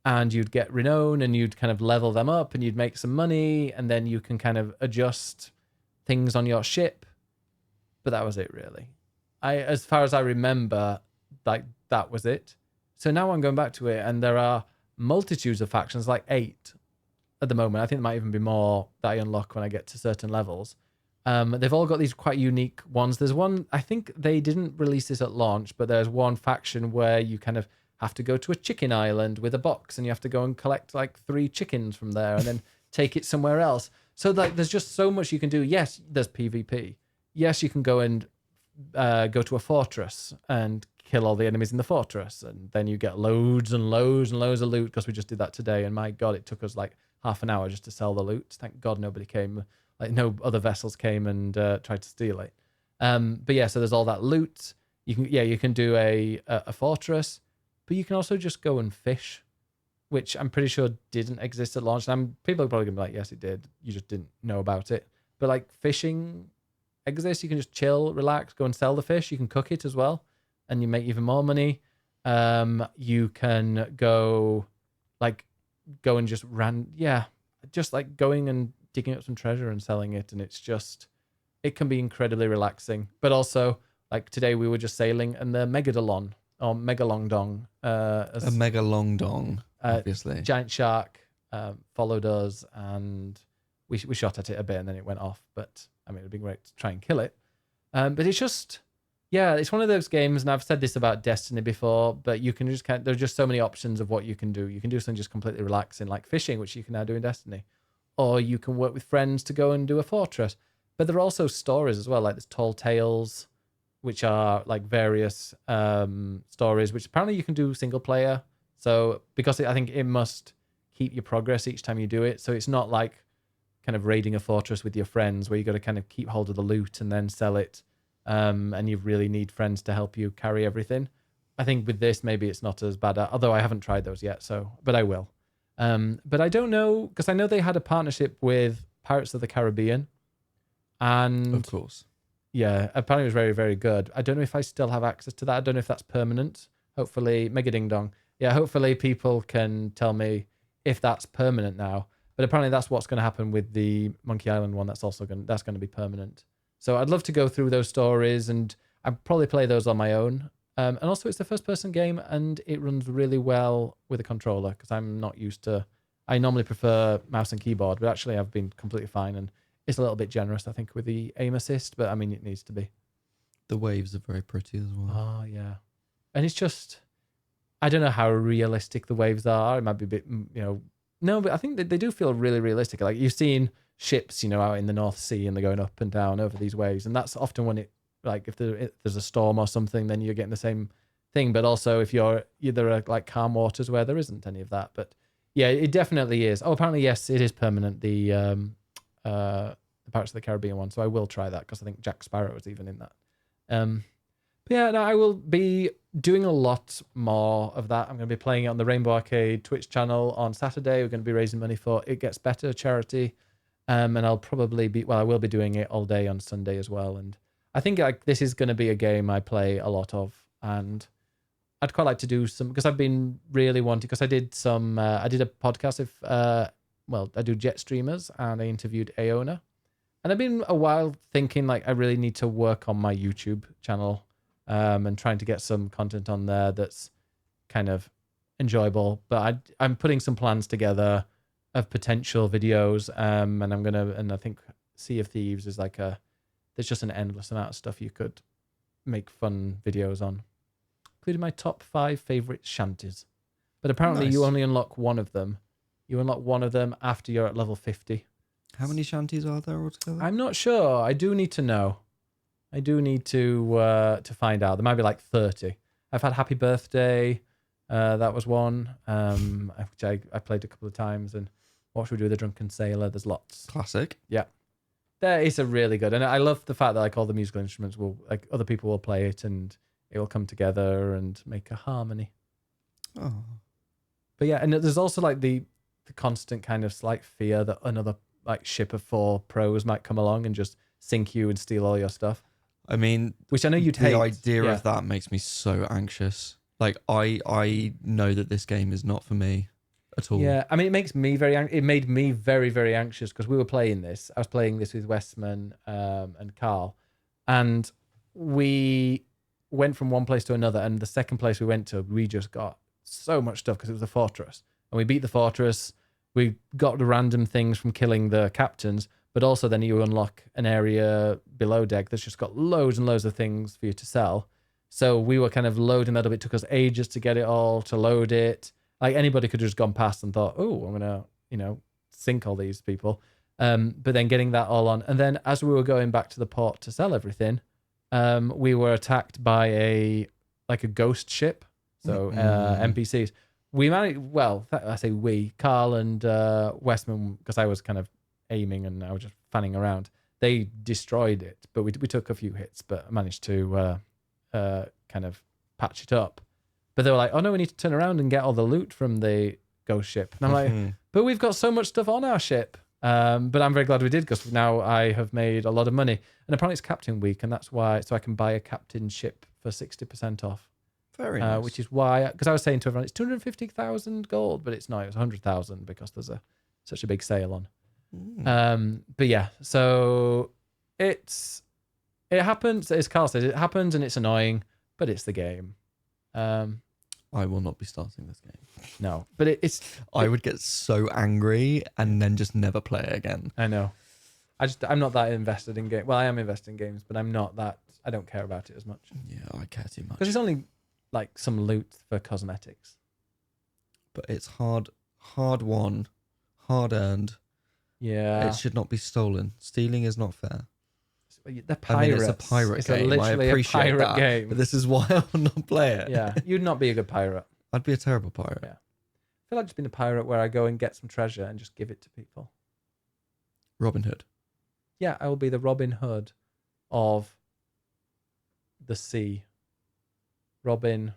and you'd get renown and you'd kind of level them up and you'd make some money, and then you can kind of adjust things on your ship. But that was it, really. As far as I remember, like that was it. So now I'm going back to it, and there are multitudes of factions, like 8. at the moment. I think there might even be more that I unlock when I get to certain levels. They've all got these quite unique ones. There's one, I think they didn't release this at launch, but there's one faction where you kind of have to go to a chicken island with a box and you have to go and collect like 3 chickens from there and then take it somewhere else. So like there's just so much you can do. Yes, there's PvP. Yes, you can go and go to a fortress and kill all the enemies in the fortress, and then you get loads and loads and loads of loot, because we just did that today, and my god, it took us like half an hour just to sell the loot. Thank god nobody came, like no other vessels came and tried to steal it. But yeah, so there's all that loot. You can do a fortress, but you can also just go and fish, which I'm pretty sure didn't exist at launch. And people are probably gonna be like, yes, it did. You just didn't know about it. But like fishing exists. You can just chill, relax, go and sell the fish. You can cook it as well, and you make even more money. You can go and just just like going and digging up some treasure and selling it, and it can be incredibly relaxing. But also, like today we were just sailing, and the Megalodon or Megalongdong, a Megalongdong, obviously, giant shark followed us, and we shot at it a bit, and then it went off. But I mean, it'd be great to try and kill it. But it's just, yeah, it's one of those games, and I've said this about Destiny before, but you can just there's just so many options of what you can do. You can do something just completely relaxing, like fishing, which you can now do in Destiny. Or you can work with friends to go and do a fortress. But there are also stories as well, like there's Tall Tales, which are like various stories, which apparently you can do single player. So because I think it must keep your progress each time you do it. So it's not like kind of raiding a fortress with your friends where you got to kind of keep hold of the loot and then sell it. And you really need friends to help you carry everything. I think with this, maybe it's not as bad, although I haven't tried those yet, but I will. But I don't know, because I know they had a partnership with Pirates of the Caribbean. And of course. Yeah, apparently it was very, very good. I don't know if I still have access to that. I don't know if that's permanent. Hopefully, Mega Ding Dong. Yeah, hopefully people can tell me if that's permanent now. But apparently that's what's going to happen with the Monkey Island one. That's going to be permanent. So I'd love to go through those stories, and I'd probably play those on my own. And also it's a first-person game, and it runs really well with a controller, because I'm not used to... I normally prefer mouse and keyboard, but actually I've been completely fine, and it's a little bit generous, I think, with the aim assist, but I mean, it needs to be. The waves are very pretty as well. Oh, yeah. And it's just... I don't know how realistic the waves are. It might be a bit, No, but I think they do feel really realistic. Like you've seen ships, out in the North Sea, and they're going up and down over these waves. And that's often when if there's a storm or something, then you're getting the same thing. But also if there are like calm waters where there isn't any of that. But yeah, it definitely is. Oh, apparently, yes, it is permanent. The Pirates of the Caribbean one. So I will try that, because I think Jack Sparrow was even in that. But yeah, no, I will be doing a lot more of that. I'm going to be playing it on the Rainbow Arcade Twitch channel on Saturday. We're going to be raising money for It Gets Better charity. And I will be doing it all day on Sunday as well. And I think this is going to be a game I play a lot of. And I'd quite like to do some, because I've been really wanting, because I did a podcast I do Jet Streamers, and I interviewed Aona. And I've been a while thinking I really need to work on my YouTube channel. And trying to get some content on there that's kind of enjoyable. But I'm putting some plans together of potential videos, and I think Sea of Thieves is there's just an endless amount of stuff you could make fun videos on, including my top 5 favorite shanties. But apparently You only unlock one of them. You unlock one of them after you're at level 50. How many shanties are there altogether? I'm not sure. I do need to know. I do need to find out. There might be 30. I've had Happy Birthday. That was one. Which I played a couple of times. And What Should We Do with the Drunken Sailor? There's lots. Classic. Yeah. There is a really good. And I love the fact that all the musical instruments will, other people will play it, and it will come together and make a harmony. Oh. But yeah, and there's also the constant kind of slight fear that another ship of 4 pros might come along and just sink you and steal all your stuff. I mean, which I know you'd hate. The idea of that makes me so anxious. I know that this game is not for me at all. Yeah, I mean, it makes me it made me very, very anxious, because we were playing this. I was playing this with Westman and Carl, and we went from one place to another. And the second place we went to, we just got so much stuff, because it was a fortress, and we beat the fortress. we got the random things from killing the captains, but also then you unlock an area below deck that's just got loads and loads of things for you to sell. So we were kind of loading that up. It took us ages to get it all, to load it. Like anybody could have just gone past and thought, oh, I'm going to, sink all these people. But then getting that all on. And then as we were going back to the port to sell everything, we were attacked by a ghost ship. So NPCs. We managed, I say we, Carl and Westman, because I was kind of aiming and I was just fanning around. They destroyed it, but we took a few hits, but managed to kind of patch it up. But they were like, oh no, we need to turn around and get all the loot from the ghost ship. And I'm like, but we've got so much stuff on our ship. But I'm very glad we did, because now I have made a lot of money. And apparently it's Captain Week, and that's why, so I can buy a captain ship for 60% off. Very nice. Which is why, because I was saying to everyone, it's 250,000 gold, but it's not, it's 100,000 because there's such a big sale on. But yeah, so it happens, as Carl says, it happens and it's annoying, but it's the game. I will not be starting this game. No, but I would get so angry and then just never play it again. I know. I'm not that invested in games. Well, I am invested in games, but I'm not that, I don't care about it as much. Yeah, I care too much. Because it's only like some loot for cosmetics. But it's hard won, hard earned. Yeah. It should not be stolen. Stealing is not fair. The pirates. It's a pirate game. Literally I appreciate a pirate that, game. but this is why I will not play it. Yeah, you'd not be a good pirate. I'd be a terrible pirate. Yeah. I feel like just being a pirate where I go and get some treasure and just give it to people. Robin Hood. Yeah, I will be the Robin Hood of the sea. Robin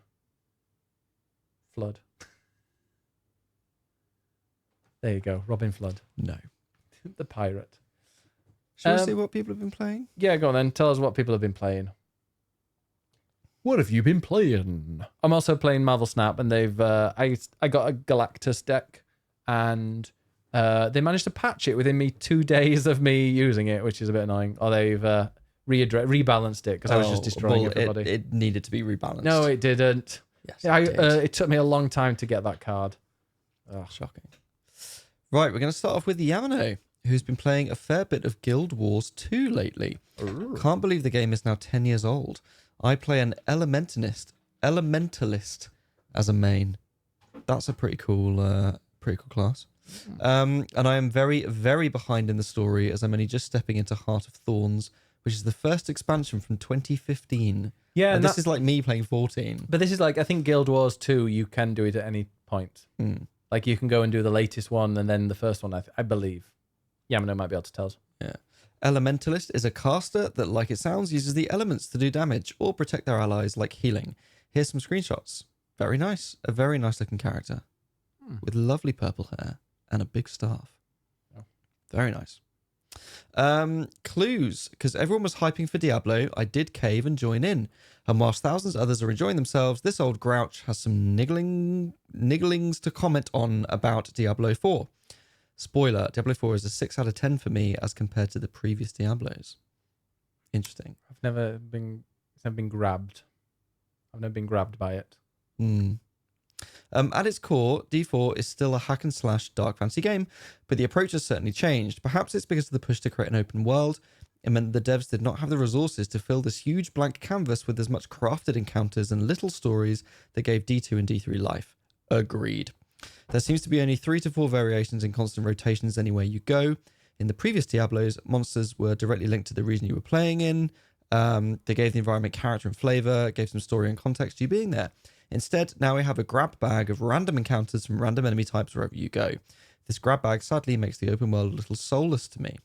Flood. There you go, Robin Flood. No. The pirate. Shall we see what people have been playing? Yeah, go on then. Tell us what people have been playing. What have you been playing? I'm also playing Marvel Snap, and they've I got a Galactus deck, and they managed to patch it within 2 days of me using it, which is a bit annoying. Or they've rebalanced it because I was just destroying everybody. It needed to be rebalanced. No, it didn't. Yes, it took me a long time to get that card. Oh, shocking. Right, we're going to start off with Yamano, who's been playing a fair bit of Guild Wars 2 lately. Ooh. Can't believe the game is now 10 years old. I play an elementalist as a main. That's a pretty cool class. And I am very, very behind in the story, as I'm only just stepping into Heart of Thorns, which is the first expansion from 2015. Yeah, and this is like me playing 14. But this is like, I think Guild Wars 2, you can do it at any point. Like you can go and do the latest one and then the first one, I believe. Yamano might be able to tell us. Yeah. Elementalist is a caster that, like it sounds, uses the elements to do damage or protect their allies, like healing. Here's some screenshots. Very nice. A very nice looking character with lovely purple hair and a big staff. Oh. Very nice. Clues, because everyone was hyping for Diablo, I did cave and join in. And whilst thousands of others are enjoying themselves, this old grouch has some nigglings to comment on about Diablo 4. Spoiler, Diablo 4 is a 6 out of 10 for me as compared to the previous Diablos. Interesting. It's never been grabbed. I've never been grabbed by it. At its core, D4 is still a hack and slash dark fantasy game, but the approach has certainly changed. Perhaps it's because of the push to create an open world. It meant the devs did not have the resources to fill this huge blank canvas with as much crafted encounters and little stories that gave D2 and D3 life. Agreed. There seems to be only 3 to 4 variations in constant rotations anywhere you go. In the previous Diablos, monsters were directly linked to the region you were playing in. They gave the environment character and flavor, gave some story and context to you being there. Instead, now we have a grab bag of random encounters from random enemy types wherever you go. This grab bag sadly makes the open world a little soulless to me.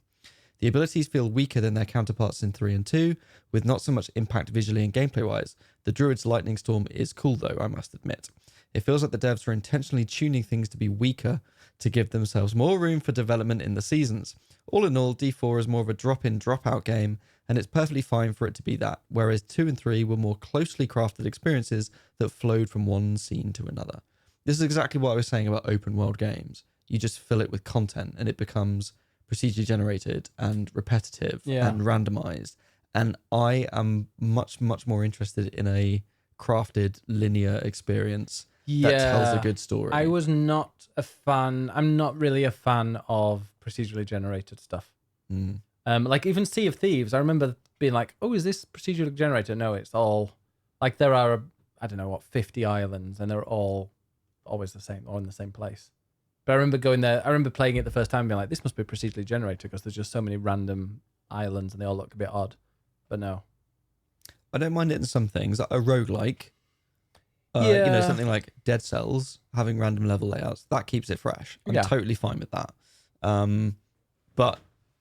The abilities feel weaker than their counterparts in 3 and 2, with not so much impact visually and gameplay-wise. The Druid's Lightning Storm is cool though, I must admit. It feels like the devs are intentionally tuning things to be weaker to give themselves more room for development in the seasons. All in all, D4 is more of a drop-in, drop-out game, and it's perfectly fine for it to be that, whereas 2 and 3 were more closely crafted experiences that flowed from one scene to another. This is exactly what I was saying about open world games. You just fill it with content and it becomes procedurally generated and repetitive and randomized. And I am much, much more interested in a crafted linear experience that tells a Yeah. good story. I was not a fan. I'm not really a fan of procedurally generated stuff. Like even Sea of Thieves, I remember being like, "Oh, is this procedurally generated?" No, it's all like there are, I don't know what, 50 islands, and they're all always the same or in the same place. But I remember going there. I remember playing it the first time, and being like, "This must be procedurally generated because there's just so many random islands, and they all look a bit odd." But no. I don't mind it in some things. A roguelike, Yeah. something like Dead Cells having random level layouts, that keeps it fresh. I'm totally fine with that. But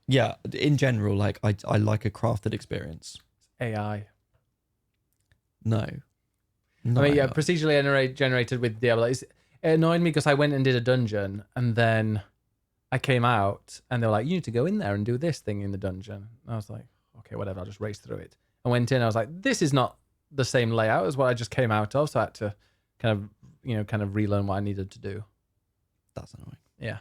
yeah, in general, like I like a crafted experience. AI. No. I mean, yeah, AI. procedurally generated with Diablo. It annoyed me because I went and did a dungeon, and then I came out, and they were like, "You need to go in there and do this thing in the dungeon." And I was like, "Okay, whatever. I'll just race through it." I went in. I was like, "This is not the same layout as what I just came out of," so I had to kind of relearn what I needed to do. That's annoying. Yeah.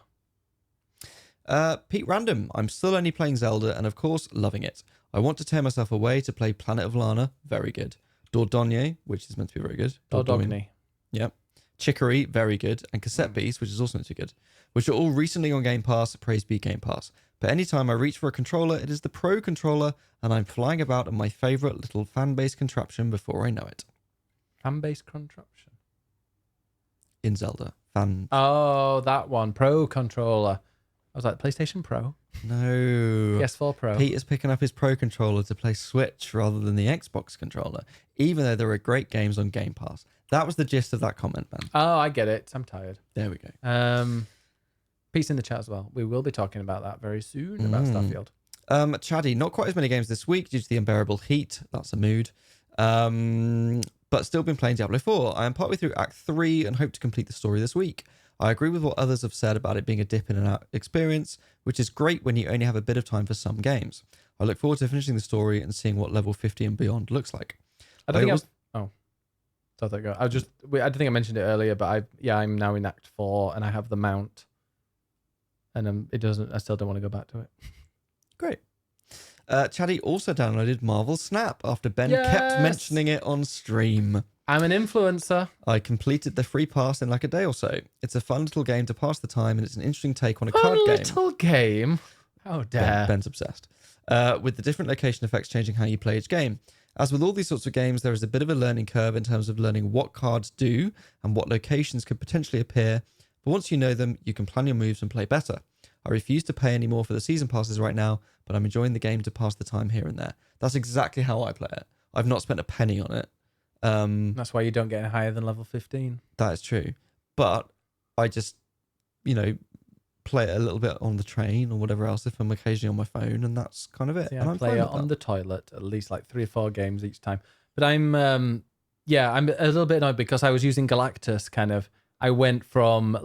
Pete Random, I'm still only playing Zelda and of course loving it. I want to tear myself away to play Planet of Lana, very good. Dordogne, which is meant to be very good. Dordogne. Yep. Chicory, very good. And Cassette Beast, which is also meant to be good. Which are all recently on Game Pass, praise be Game Pass. But anytime I reach for a controller, it is the Pro Controller and I'm flying about on my favourite little fan-based contraption before I know it. Fan-based contraption? In Zelda. Oh, that one. Pro Controller. I was like, PlayStation Pro? No. PS4 Pro. Pete is picking up his Pro Controller to play Switch rather than the Xbox controller, even though there are great games on Game Pass. That was the gist of that comment, man. Oh, I get it. I'm tired. There we go. Peace in the chat as well. We will be talking about that very soon, about Starfield. Chaddy, not quite as many games this week due to the unbearable heat. That's a mood. But still been playing Diablo 4. I am partway through Act 3 and hope to complete the story this week. I agree with what others have said about it being a dip in and out experience, which is great when you only have a bit of time for some games. I look forward to finishing the story and seeing what level 50 and beyond looks like. I don't think I mentioned it earlier, but I'm now in Act 4 and I have the mount. And I still don't want to go back to it. Great. Chaddy also downloaded Marvel Snap after Ben kept mentioning it on stream. I'm an influencer. I completed the free pass in like a day or so. It's a fun little game to pass the time, and it's an interesting take on a card game. Little game? How dare. Ben's obsessed. With the different location effects changing how you play each game. As with all these sorts of games, there is a bit of a learning curve in terms of learning what cards do and what locations could potentially appear. But once you know them, you can plan your moves and play better. I refuse to pay any more for the season passes right now, but I'm enjoying the game to pass the time here and there. That's exactly how I play it. I've not spent a penny on it. That's why you don't get higher than level 15. That is true. But I just, play it a little bit on the train or whatever else if I'm occasionally on my phone, and that's kind of it. Yeah, I play it on the toilet at least like 3 or 4 games each time. But I'm a little bit annoyed because I was using Galactus kind of. I went from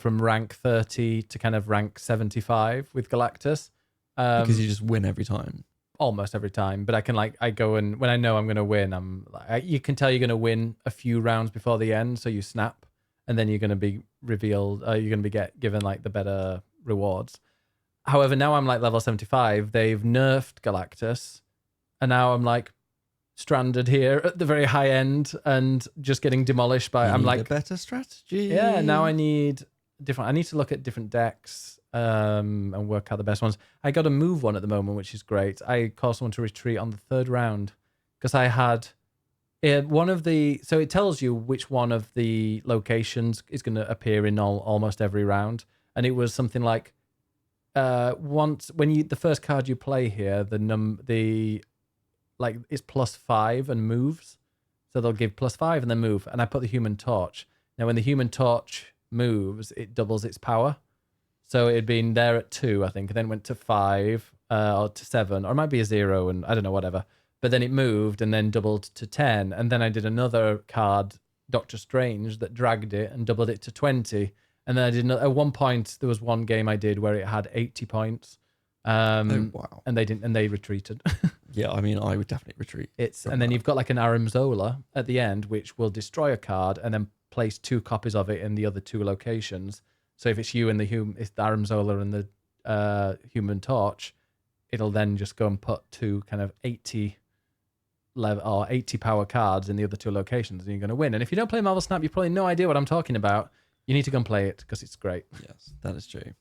rank 30 to kind of rank 75 with Galactus. Because you just win every time. Almost every time, but I can I go and when I know I'm going to win, I'm like, you can tell you're going to win a few rounds before the end, so you snap, and then you're going to be revealed. You're going to be given like the better rewards. However, now I'm like level 75. They've nerfed Galactus, and now I'm like stranded here at the very high end and just getting demolished by. I'm like a better strategy. Yeah, now I need to look at different decks. And work out the best ones. I got a move one at the moment, which is great. I caused someone to retreat on the 3rd round because I had so it tells you which one of the locations is going to appear in almost every round, and it was something like once when the first card you play here, it's +5 and moves, so they'll give +5 and then move. And I put the Human Torch. Now, when the Human Torch moves, it doubles its power. So it had been there at 2, I think, and then went to 5 or to 7, or it might be a 0, and I don't know, whatever. But then it moved and then doubled to 10. And then I did another card, Doctor Strange, that dragged it and doubled it to 20. And then I did at one point, there was one game I did where it had 80 points. Oh, wow. And they retreated. Yeah, I mean, I would definitely retreat. And then you've got like an Aramzola at the end, which will destroy a card and then place 2 copies of it in the other 2 locations. So if it's you and it's the Aramzola and the Human Torch, it'll then just go and put 2 kind of 80 level or 80 power cards in the other two locations, and you're going to win. And if you don't play Marvel Snap, you've probably no idea what I'm talking about. You need to go and play it because it's great. Yes, that is true.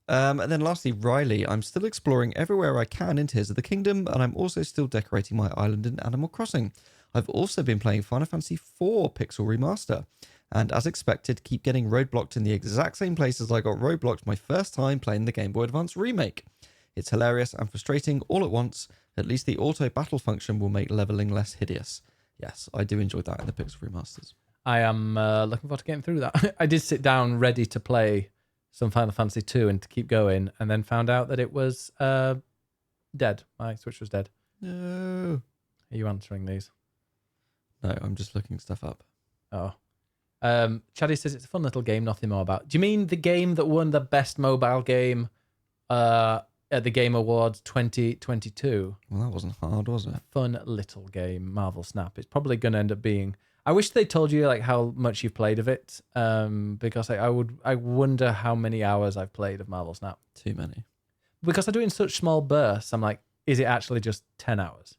And then lastly, Riley, I'm still exploring everywhere I can in Tears of the Kingdom, and I'm also still decorating my island in Animal Crossing. I've also been playing Final Fantasy IV Pixel Remaster, and as expected, keep getting roadblocked in the exact same places I got roadblocked my first time playing the Game Boy Advance remake. It's hilarious and frustrating all at once. At least the auto battle function will make leveling less hideous. Yes, I do enjoy that in the Pixel Remasters. I am looking forward to getting through that. I did sit down ready to play some Final Fantasy II and to keep going, and then found out that it was dead. My Switch was dead. No. Are you answering these? No, I'm just looking stuff up. Oh. Chaddy says it's a fun little game, nothing more about. Do you mean the game that won the best mobile game at the Game Awards 2022? Well, that wasn't hard, was it? A fun little game, Marvel Snap. It's probably going to end up being... I wish they told you like how much you've played of it, because I wonder how many hours I've played of Marvel Snap. Too many. Because I do it in such small bursts. I'm like, is it actually just 10 hours?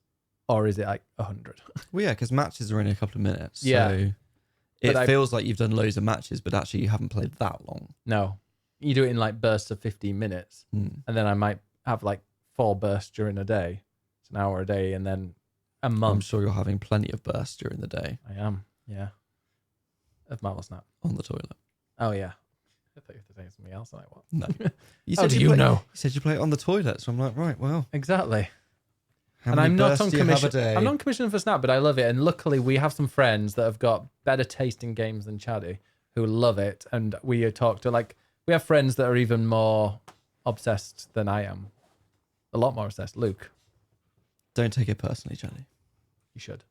Or is it like 100? Well, yeah, because matches are only a couple of minutes. Yeah. So it feels like you've done loads of matches, but actually you haven't played that long. No. You do it in like bursts of 15 minutes. And then I might have like 4 bursts during a day. It's an hour a day, and then a month. I'm sure you're having plenty of bursts during the day. I am, yeah. Of Marvel Snap. On the toilet. Oh, yeah. I thought you were saying something else. I'm like, what? No. How do you know? You said you play it on the toilet, so I'm like, right, well. Exactly. How And many I'm not bursts on do you have a commission. day? I'm not on commission for Snap, but I love it. And luckily, we have some friends that have got better taste in games than Chaddy, who love it. And we talk to we have friends that are even more obsessed than I am. A lot more obsessed. Luke. Don't take it personally, Johnny. You should.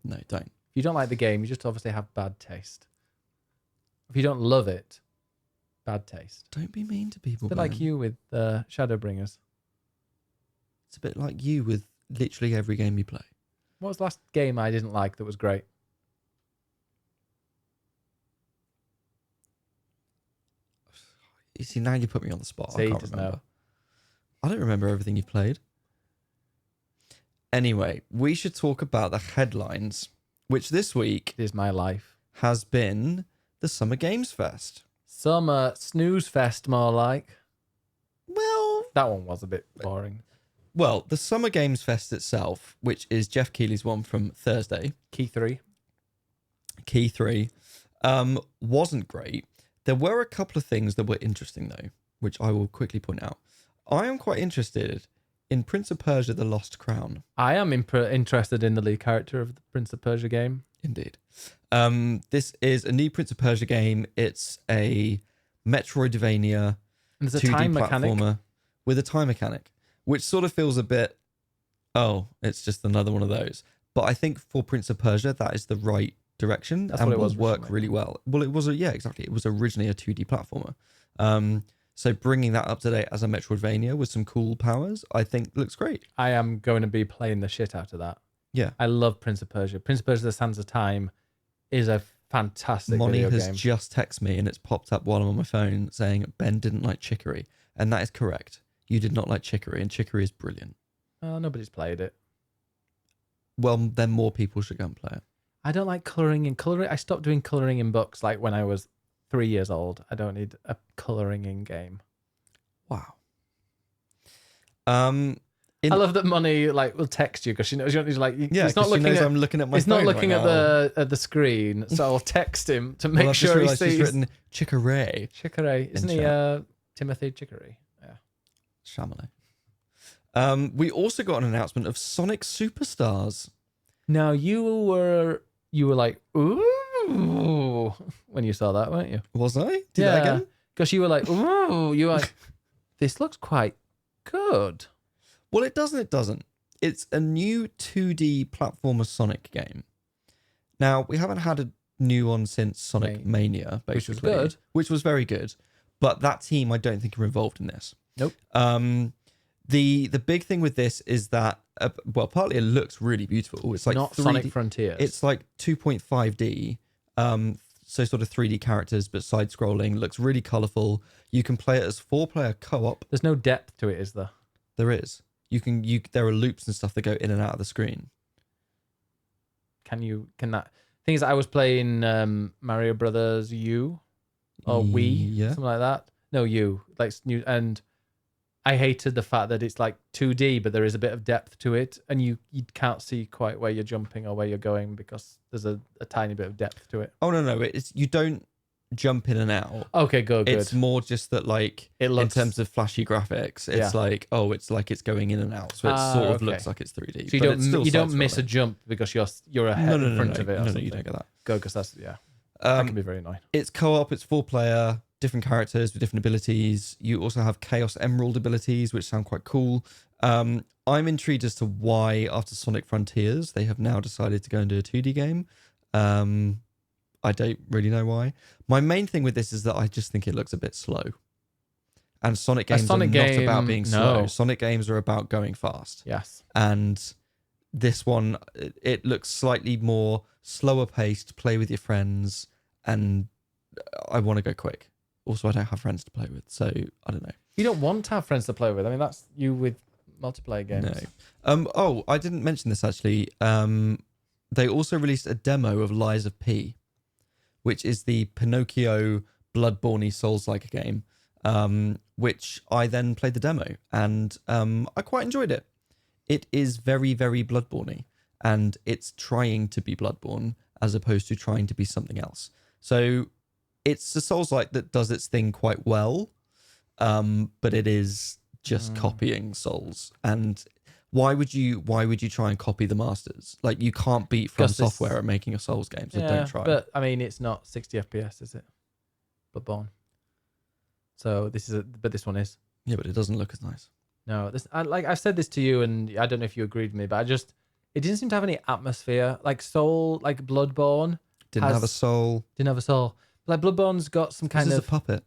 No, don't. If you don't like the game, you just obviously have bad taste. If you don't love it, bad taste. Don't be mean to people. It's a bit like you with Shadowbringers. It's a bit like you with literally every game you play. What was the last game I didn't like that was great? You see, now you put me on the spot. See, I can't just remember. know. I don't remember everything you've played. Anyway, we should talk about the headlines, which this week It is my life. has been the Summer Games Fest. Summer snooze fest, more like. Well, That one was a bit boring. the Summer Games Fest itself, which is Jeff Keighley's one from Thursday, Key 3. Key 3, wasn't great. There were a couple of things that were interesting, though, which I will quickly point out. I am quite interested in Prince of Persia: The Lost Crown. I am interested in the lead character of the Prince of Persia game. Indeed. This is a new Prince of Persia game. It's a Metroidvania And there's a 2D time mechanic. platformer with a time mechanic, which sort of feels a bit, it's just another one of those. But I think for Prince of Persia, that is the right direction. That's and what it will was work originally. really well. Well, it was exactly. It was originally a 2D platformer. So bringing that up to date as a Metroidvania with some cool powers, I think looks great. I am going to be playing the shit out of that. Yeah. I love Prince of Persia. Prince of Persia: The Sands of Time is a fantastic Moni video has game. just texted me and it's popped up while I'm on my phone saying Ben didn't like Chicory. And that is correct. You did not like Chicory, and Chicory is brilliant. Nobody's played it. Well, then more people should go and play it. I don't like colouring in coloring. I stopped doing colouring in books like when I was 3 years old. I don't need a colouring in game. Wow. I love that Money will text you because she knows you're like Yeah, he's not looking she knows at, I'm looking at my he's phone not looking right at the screen, so I'll text him to make I've just sure he realised sees. she's written Chicory. Chicory, isn't he? chat. Timothy Chicory. Yeah. Chamallow. We also got an announcement of Sonic Superstars. Now you were like ooh when you saw that, weren't you? Was I? Did that again? Because you were like ooh, you were like this looks quite good. Well, it doesn't. It doesn't. It's a new 2D platformer Sonic game. Now, we haven't had a new one since Sonic Mania, basically. Which was good. Which was very good. But that team, I don't think, are involved in this. Nope. The big thing with this is that, partly it looks really beautiful. It's like not 3D, Sonic Frontiers. It's like 2.5D. So sort of 3D characters, but side-scrolling. Looks really colourful. You can play it as 4-player co-op. There's no depth to it, is there? There is. There are loops and stuff that go in and out of the screen. can that thing is I was playing Mario Brothers U or Wii, something like that. No, U, like new, and I hated the fact that it's like 2D, but there is a bit of depth to it, and you can't see quite where you're jumping or where you're going because there's a tiny bit of depth to it. Oh no, it's you don't jump in and out. Okay, good. It's more just that, like, it looks, in terms of flashy graphics, it's like, it's like it's going in and out, so it sort of looks like it's 3D. So you don't miss a jump because you're ahead in front of it. No, you don't get that. Good, because that's that can be very annoying. It's co-op. It's 4-player. Different characters with different abilities. You also have Chaos Emerald abilities, which sound quite cool. I'm intrigued as to why, after Sonic Frontiers, they have now decided to go and do a 2D game. I don't really know why. My main thing with this is that I just think it looks a bit slow. And Sonic games are not about being slow. Sonic games are about going fast. Yes. And this one, it looks slightly more slower paced, play with your friends, and I want to go quick. Also, I don't have friends to play with, so I don't know. You don't want to have friends to play with. I mean, that's you with multiplayer games. No. I didn't mention this actually. They also released a demo of Lies of P, which is the Pinocchio Bloodborne Souls-like game, which I then played the demo, and I quite enjoyed it. It is very, very Bloodborne, and it's trying to be Bloodborne as opposed to trying to be something else. So it's a Souls-like that does its thing quite well, but it is just copying Souls. And why would you try and copy the masters? Like, you can't beat From Software at making a Souls game, so don't try. But I mean, it's not 60 FPS, is it? Bloodborne. So this one is. Yeah, but it doesn't look as nice. No, I've said this to you, and I don't know if you agreed with me, but it didn't seem to have any atmosphere. Like Bloodborne didn't have a soul. Like Bloodborne's got some kind of a puppet.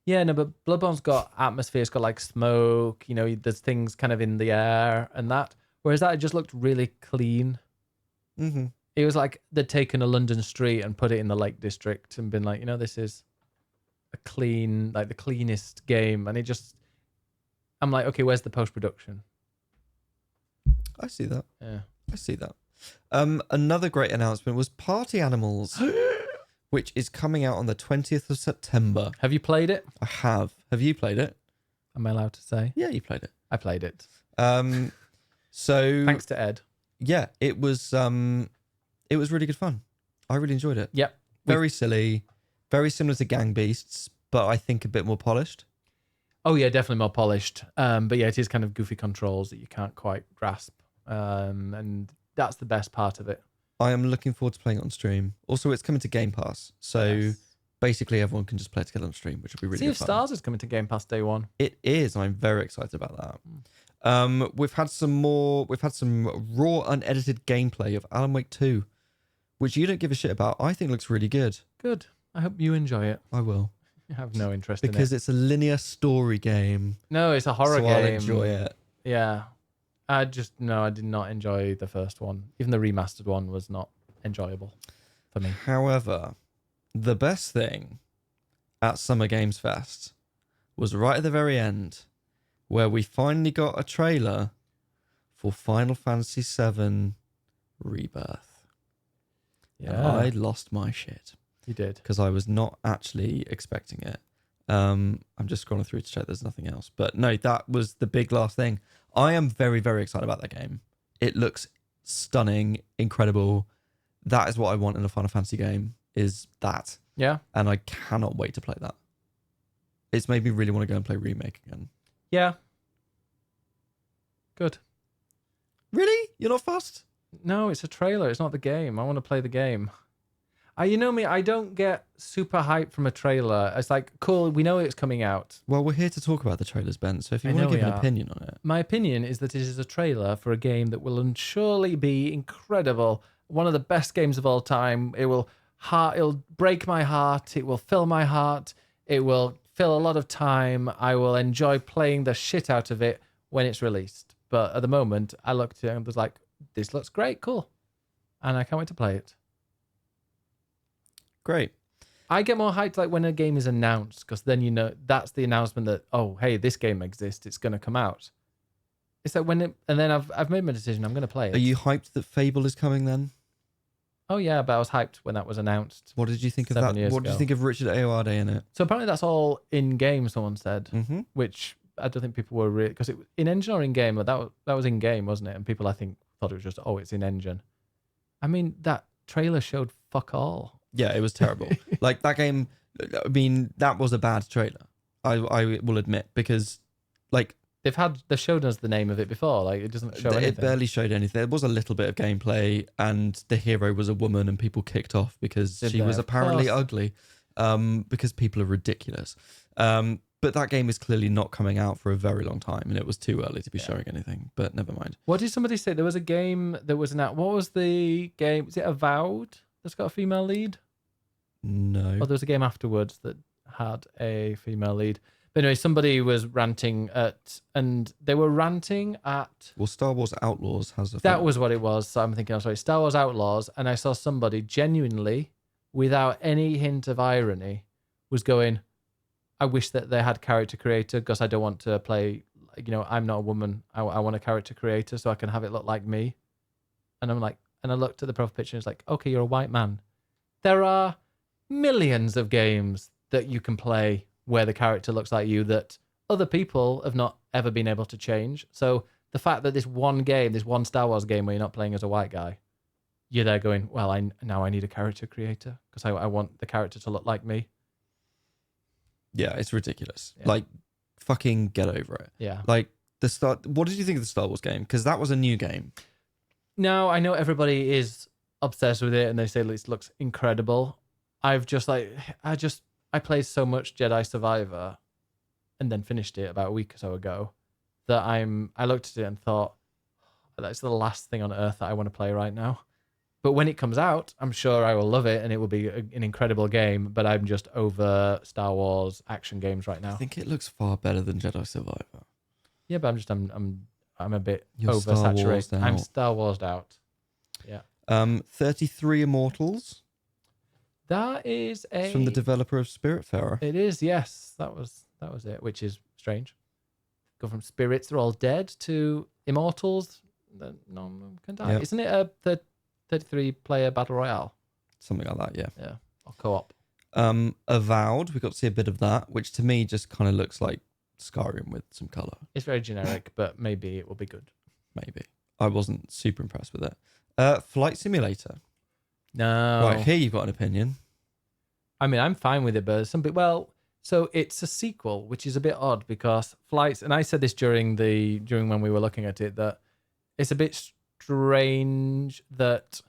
Yeah, no, but Bloodborne's got atmosphere. It's got like smoke. You know, there's things kind of in the air and that. Whereas that, it just looked really clean. Mm-hmm. It was like they'd taken a London street and put it in the Lake District and been like, this is a clean, like the cleanest game. And I'm like, okay, where's the post production? I see that. Yeah, I see that. Another great announcement was Party Animals. Which is coming out on the 20th of September. Have you played it? I have. Have you played it? Am I allowed to say? Yeah, you played it. I played it. So thanks to Ed. Yeah, it was really good fun. I really enjoyed it. Yep. Very silly, very similar to Gang Beasts, but I think a bit more polished. Oh yeah, definitely more polished. But yeah, it is kind of goofy controls that you can't quite grasp. And that's the best part of it. I am looking forward to playing it on stream. Also, it's coming to Game Pass, so basically everyone can just play it together on stream, which will be really good fun. Sea of Stars is coming to Game Pass day one. It is. I'm very excited about that. We've had some raw, unedited gameplay of Alan Wake 2, which you don't give a shit about. I think looks really good. Good. I hope you enjoy it. I will. I have no interest in it. Because it's a linear story game. No, it's a horror game. I'll enjoy it. Yeah. I did not enjoy the first one. Even the remastered one was not enjoyable for me. However, the best thing at Summer Games Fest was right at the very end, where we finally got a trailer for Final Fantasy VII Rebirth. Yeah. And I lost my shit. You did. Because I was not actually expecting it. I'm just scrolling through to check there's nothing else. But no, that was the big last thing. I am very, very excited about that game. It looks stunning, incredible. That is what I want in a Final Fantasy game, is that. Yeah. And I cannot wait to play that. It's made me really want to go and play Remake again. Yeah. Good. Really? You're not fussed? No, it's a trailer. It's not the game. I want to play the game. You know me, I don't get super hyped from a trailer. It's like, cool, we know it's coming out. Well, we're here to talk about the trailers, Ben, so if you want to give an opinion on it. My opinion is that it is a trailer for a game that will surely be incredible. One of the best games of all time. It'll break my heart. It will fill my heart. It will fill a lot of time. I will enjoy playing the shit out of it when it's released. But at the moment, I looked at it and was like, this looks great, cool. And I can't wait to play it. Great. I get more hyped like when a game is announced, because then that's the announcement that, oh, hey, this game exists, it's going to come out. It's like and then I've made my decision, I'm going to play it. Are you hyped that Fable is coming then? Oh yeah, but I was hyped when that was announced. What did you think of 7 that? years What did you ago. think of Richard Ayoade in it? So apparently that's all in game. Someone said, Mm-hmm. which I don't think people were really, because it in engine or in game. But that was in game, wasn't it? And people I think thought it was just it's in engine. I mean that trailer showed fuck all. Yeah, it was terrible. Like that game. I mean, that was a bad trailer. I will admit, because like They've showed us the name of it before. Like it doesn't show anything. It barely showed anything. There was a little bit of gameplay, and the hero was a woman, and people kicked off because she was apparently ugly. Because people are ridiculous. But that game is clearly not coming out for a very long time, and it was too early to be showing anything. But never mind. What did somebody say? There was a game that was what was the game? Was it Avowed that's got a female lead? No. Or there was a game afterwards that had a female lead. But anyway, somebody was ranting and they were ranting at... Well, Star Wars Outlaws has a... That was what it was. So I'm thinking, Star Wars Outlaws. And I saw somebody genuinely, without any hint of irony, was going, I wish that they had character creator because I don't want to play, I'm not a woman. I want a character creator so I can have it look like me. And I'm like, and I looked at the profile picture and it's like, okay, you're a white man. There are millions of games that you can play where the character looks like you that other people have not ever been able to change. So the fact that this one Star Wars game where you're not playing as a white guy, you're there going, well, I need a character creator because I want the character to look like me. Yeah, it's ridiculous. Yeah. Like, fucking get over it. Yeah. Like, what did you think of the Star Wars game? Because that was a new game. No, I know everybody is obsessed with it and they say it looks incredible. I've just I played so much Jedi Survivor and then finished it about a week or so ago that I looked at it and thought, that's the last thing on earth that I want to play right now. But when it comes out, I'm sure I will love it and it will be an incredible game, but I'm just over Star Wars action games right now. I think it looks far better than Jedi Survivor. Yeah, but I'm a bit oversaturated. I'm Star Warsed out. Yeah. 33 Immortals. That is It's from the developer of Spiritfarer. It is, yes. That was it, which is strange. Go from spirits, they're all dead, to immortals that no one can die. Yep. Isn't it the 33-player battle royale? Something like that, yeah. Yeah, or co-op. Avowed, we got to see a bit of that, which to me just kind of looks like Skyrim with some colour. It's very generic, but maybe it will be good. Maybe. I wasn't super impressed with it. Flight Simulator. No. Right, here you've got an opinion. I mean, I'm fine with it, but so it's a sequel, which is a bit odd because flights, and I said this during when we were looking at it, that it's a bit strange that,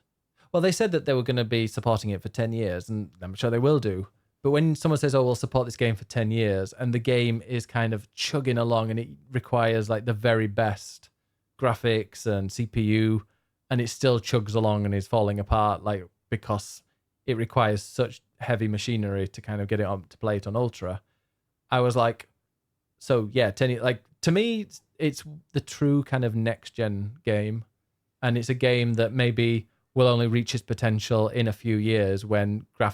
well, they said that they were going to be supporting it for 10 years, and I'm sure they will do. But when someone says, oh, we'll support this game for 10 years, and the game is kind of chugging along and it requires like the very best graphics and CPU, and it still chugs along and is falling apart, like, because it requires such heavy machinery to kind of get it on to play it on Ultra. I was like, so yeah, 10 years, like, to me, it's the true kind of next gen game. And it's a game that maybe will only reach its potential in a few years when when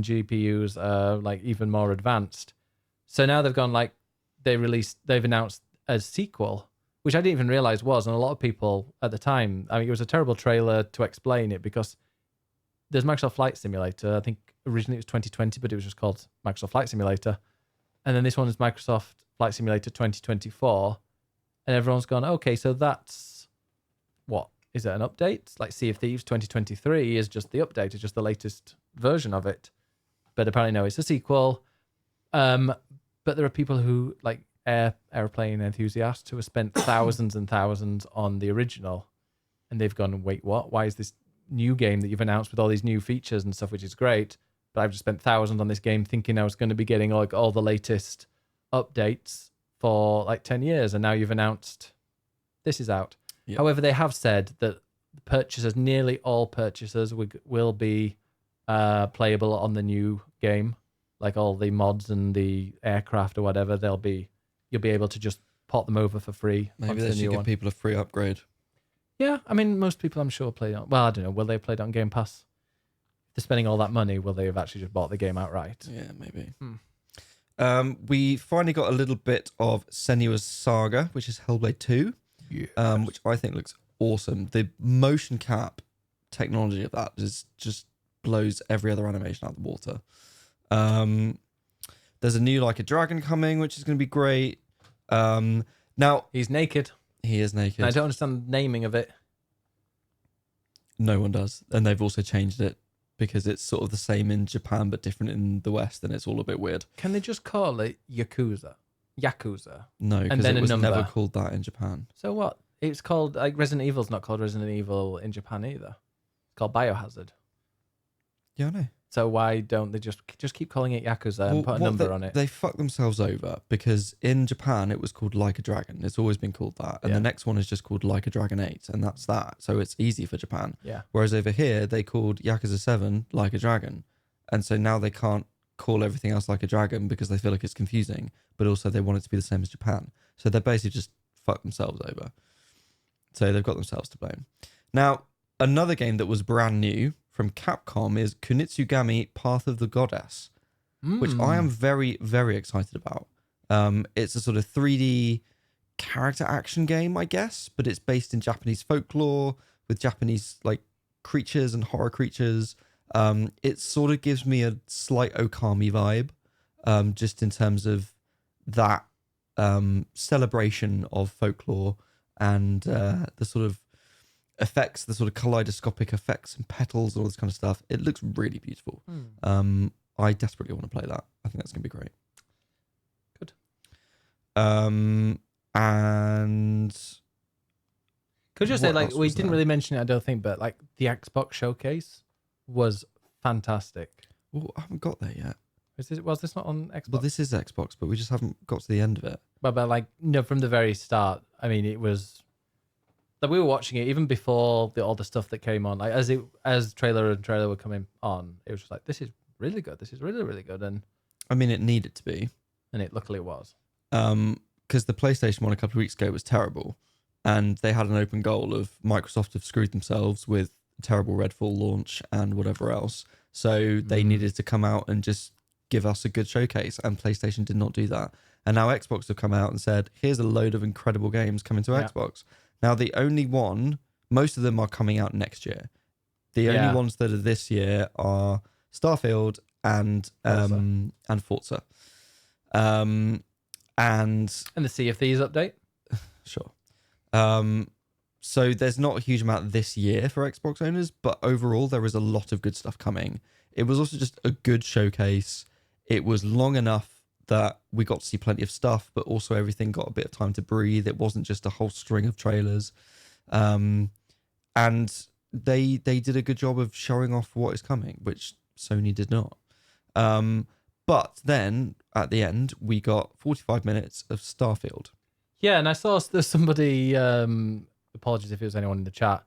GPUs are like even more advanced. So now they've gone like, they've announced a sequel, which I didn't even realize was. And a lot of people at the time, I mean, it was a terrible trailer to explain it because there's Microsoft Flight Simulator. I think originally it was 2020, but it was just called Microsoft Flight Simulator. And then this one is Microsoft Flight Simulator 2024. And everyone's gone, okay, so that's what? Is it an update? Like Sea of Thieves 2023 is just the update. It's just the latest version of it. But apparently, no, it's a sequel. But there are people who, like airplane enthusiasts, who have spent thousands and thousands on the original. And they've gone, wait, what? Why is this new game that you've announced with all these new features and stuff, which is great, but I've just spent thousands on this game thinking I was going to be getting like all the latest updates for like 10 years, and now you've announced this is out. Yep. However, they have said that nearly all purchasers will be playable on the new game, like all the mods and the aircraft or whatever. You'll be able to just port them over for free. Maybe they should give people a free upgrade. Yeah, I mean, most people I'm sure play on... Well, I don't know. Will they play it on Game Pass? If they're spending all that money, will they have actually just bought the game outright? Yeah, maybe. We finally got a little bit of Senua's Saga, which is Hellblade 2, which I think looks awesome. The motion cap technology of that is just blows every other animation out of the water. There's a new Like a Dragon coming, which is going to be great. Now he's naked. He is naked. And I don't understand the naming of it. No one does. And they've also changed it because it's sort of the same in Japan but different in the West, and it's all a bit weird. Can they just call it Yakuza? No, because it was never called that in Japan. So what? It's called, like, Resident Evil's not called Resident Evil in Japan either. It's called Biohazard. Yeah, I know. So why don't they just keep calling it Yakuza and put a number on it? They fucked themselves over because in Japan it was called Like a Dragon. It's always been called that. And the next one is just called Like a Dragon 8, and that's that. So it's easy for Japan. Yeah. Whereas over here they called Yakuza 7 Like a Dragon. And so now they can't call everything else Like a Dragon because they feel like it's confusing, but also they want it to be the same as Japan. So they basically just fucked themselves over. So they've got themselves to blame. Now, another game that was brand new from Capcom is Kunitsugami Path of the Goddess, which I am very, very excited about. It's a sort of 3D character action game, I guess, but it's based in Japanese folklore with Japanese like creatures and horror creatures. It sort of gives me a slight Okami vibe, just in terms of that celebration of folklore and the sort of effects, the sort of kaleidoscopic effects and petals and all this kind of stuff. It looks really beautiful. I desperately want to play that. I think that's going to be great. Good. And could just say, like, we didn't really mention it, I don't think, but like the Xbox showcase was fantastic. Well, I haven't got there yet. Was this not on Xbox? Well, this is Xbox, but we just haven't got to the end of it. But like, no, from the very start, I mean, it was like we were watching it even before all the stuff that came on. Like as trailer were coming on, it was just like, this is really good. This is really, really good. And I mean, it needed to be, and it luckily was. Because the PlayStation one a couple of weeks ago was terrible, and they had an open goal of Microsoft have screwed themselves with a terrible Redfall launch and whatever else. So they needed to come out and just give us a good showcase, and PlayStation did not do that. And now Xbox have come out and said, here's a load of incredible games coming to Xbox. Now, the only one, most of them are coming out next year. The only ones that are this year are Starfield and Forza. And the Sea of Thieves update. Sure. So there's not a huge amount this year for Xbox owners, but overall there is a lot of good stuff coming. It was also just a good showcase. It was long enough that we got to see plenty of stuff, but also everything got a bit of time to breathe. It wasn't just a whole string of trailers. And they did a good job of showing off what is coming, which Sony did not. But then at the end, we got 45 minutes of Starfield. Yeah, and I saw there's somebody, apologies if it was anyone in the chat,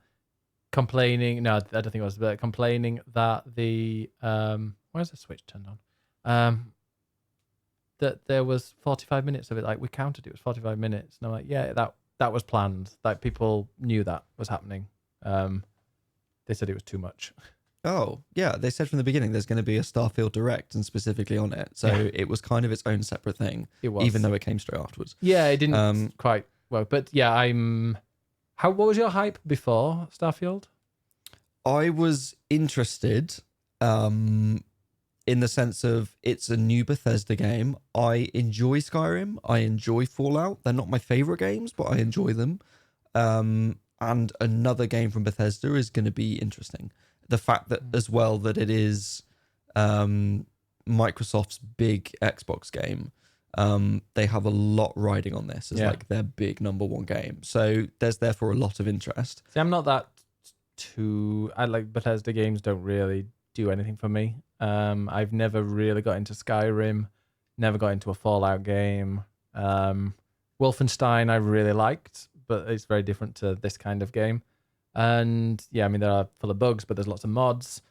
complaining, no, I don't think it was, but complaining that where's the Switch turned on? That there was 45 minutes of it. Like, we counted it was 45 minutes. And I'm like, yeah, that was planned. Like, people knew that was happening. They said it was too much. Oh, yeah. They said from the beginning there's going to be a Starfield Direct and specifically on it. So it was kind of its own separate thing. It was. Even though it came straight afterwards. Yeah, it didn't quite well. But yeah, what was your hype before Starfield? I was interested in the sense of it's a new Bethesda game. I enjoy Skyrim. I enjoy Fallout. They're not my favorite games, but I enjoy them. And another game from Bethesda is going to be interesting. The fact that as well that it is Microsoft's big Xbox game. They have a lot riding on this as like their big number one game. So there's therefore a lot of interest. See, I'm not that I like Bethesda games don't really do anything for me. I've never really got into Skyrim, never got into a Fallout game. Wolfenstein I really liked, but it's very different to this kind of game. And yeah, I mean, they're full of bugs, but there's lots of mods.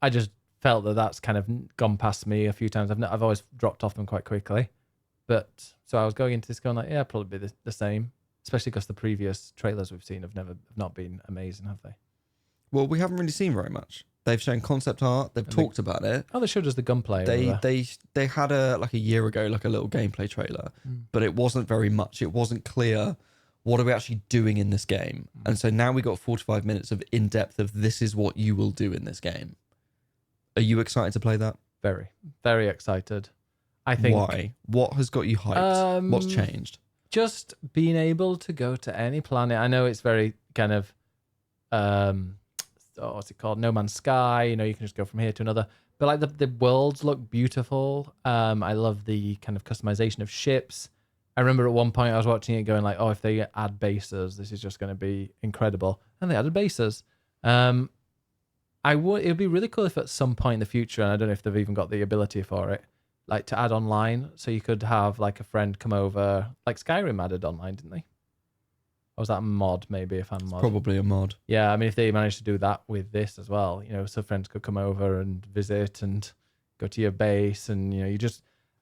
I just felt that that's kind of gone past me a few times. I've always dropped off them quite quickly. But so I was going into this going like, yeah, probably be the same, especially because the previous trailers we've seen have not been amazing, have they? Well, we haven't really seen very much. They've shown concept art. They've talked about it. Oh, they showed us the gunplay. They had a year ago, like a little gameplay trailer, but it wasn't very much. It wasn't clear what are we actually doing in this game? And so now we got 45 minutes of in-depth of this is what you will do in this game. Are you excited to play that? Very, very excited. I think. Why? What has got you hyped? What's changed? Just being able to go to any planet. I know it's very kind of, what's it called? No Man's Sky. You can just go from here to another. But like the worlds look beautiful. I love the kind of customization of ships. I remember at one point I was watching it going like, oh, if they add bases, this is just going to be incredible. And they added bases. It would be really cool if at some point in the future, and I don't know if they've even got the ability for it, like to add online, so you could have like a friend come over, like Skyrim added online, didn't they? Or was that a mod? Maybe a fan mod. Probably a mod. Yeah, I mean, if they managed to do that with this as well, so friends could come over and visit and go to your base, and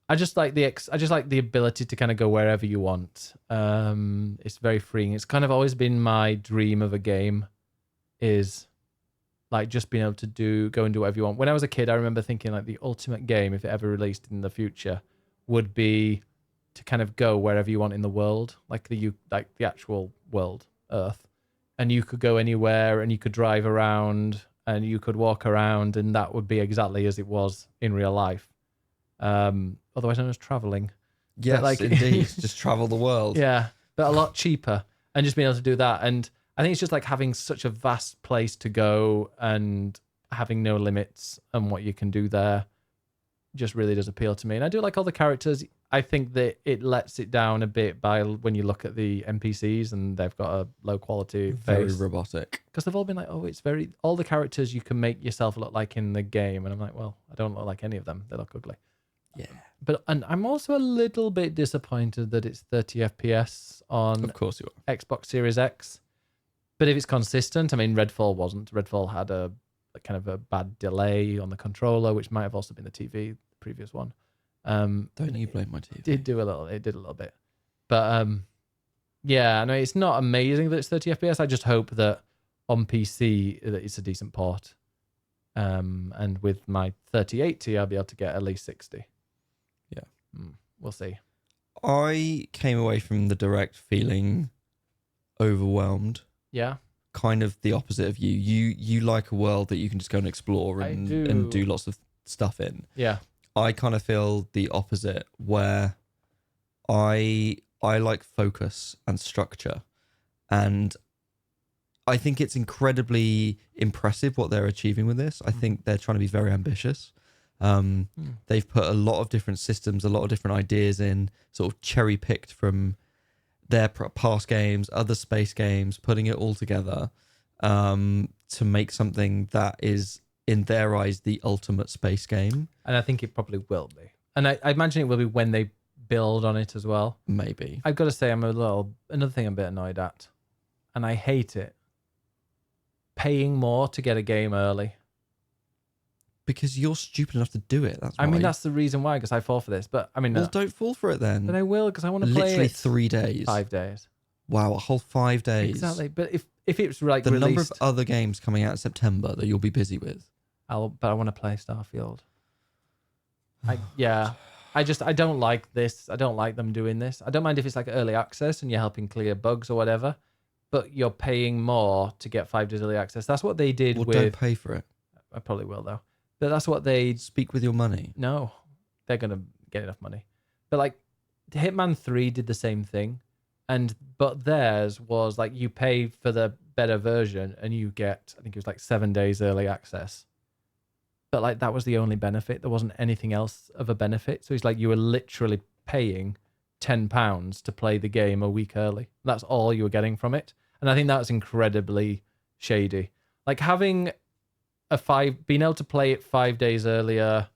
I just like the ability to kind of go wherever you want. It's very freeing. It's kind of always been my dream of a game, is like just being able to go and do whatever you want. When I was a kid, I remember thinking like the ultimate game, if it ever released in the future, would be to kind of go wherever you want in the world, like the actual world, Earth, and you could go anywhere, and you could drive around, and you could walk around, and that would be exactly as it was in real life. Otherwise known as traveling. Yes, indeed. Just travel the world. Yeah, but a lot cheaper, and just being able to do that. And I think it's just like having such a vast place to go and having no limits on what you can do there just really does appeal to me. And I do like all the characters. I think that it lets it down a bit by when you look at the NPCs and they've got a low quality very face. robotic. Because they've all been like, all the characters you can make yourself look like in the game. And I'm like, well, I don't look like any of them. They look ugly. Yeah. And I'm also a little bit disappointed that it's 30 FPS on Of course you are. Xbox Series X. But if it's consistent, I mean, Redfall wasn't. Redfall had a kind of a bad delay on the controller, which might have also been the TV, the previous one. Don't you blame my TV? It did a little bit. But yeah, no, it's not amazing that it's 30 FPS. I just hope that on PC that it's a decent port. And with my 3080, I'll be able to get at least 60. Yeah. We'll see. I came away from the direct feeling overwhelmed. Yeah. Kind of the opposite of you. You like a world that you can just go and explore and do lots of stuff in. Yeah. I kind of feel the opposite, where I like focus and structure, and I think it's incredibly impressive what they're achieving with this. I think they're trying to be very ambitious. They've put a lot of different systems, a lot of different ideas in, sort of cherry picked from their past games, other space games, putting it all together to make something that is, in their eyes, the ultimate space game. And I think it probably will be. And I imagine it will be when they build on it as well. Maybe. I've got to say, another thing I'm a bit annoyed at, and I hate it, paying more to get a game early. Because you're stupid enough to do it. That's why. I mean, that's the reason why, because I fall for this. But I mean, well, don't fall for it then. But I will, because I want to play literally it. 3 days. 5 days. Wow, a whole 5 days. Exactly. But if it's like the released, number of other games coming out in September that you'll be busy with. But I want to play Starfield. I don't like this. I don't like them doing this. I don't mind if it's like early access and you're helping clear bugs or whatever, but you're paying more to get 5 days early access. That's what they did with. Don't pay for it. I probably will though. But that's what they speak with your money. No, they're gonna get enough money. But like, Hitman 3 did the same thing, but theirs was like you pay for the better version and you get, I think it was like 7 days early access. But like that was the only benefit. There wasn't anything else of a benefit. So it's like you were literally paying £10 to play the game a week early. That's all you were getting from it. And I think that's incredibly shady. Like having being able to play it 5 days earlier,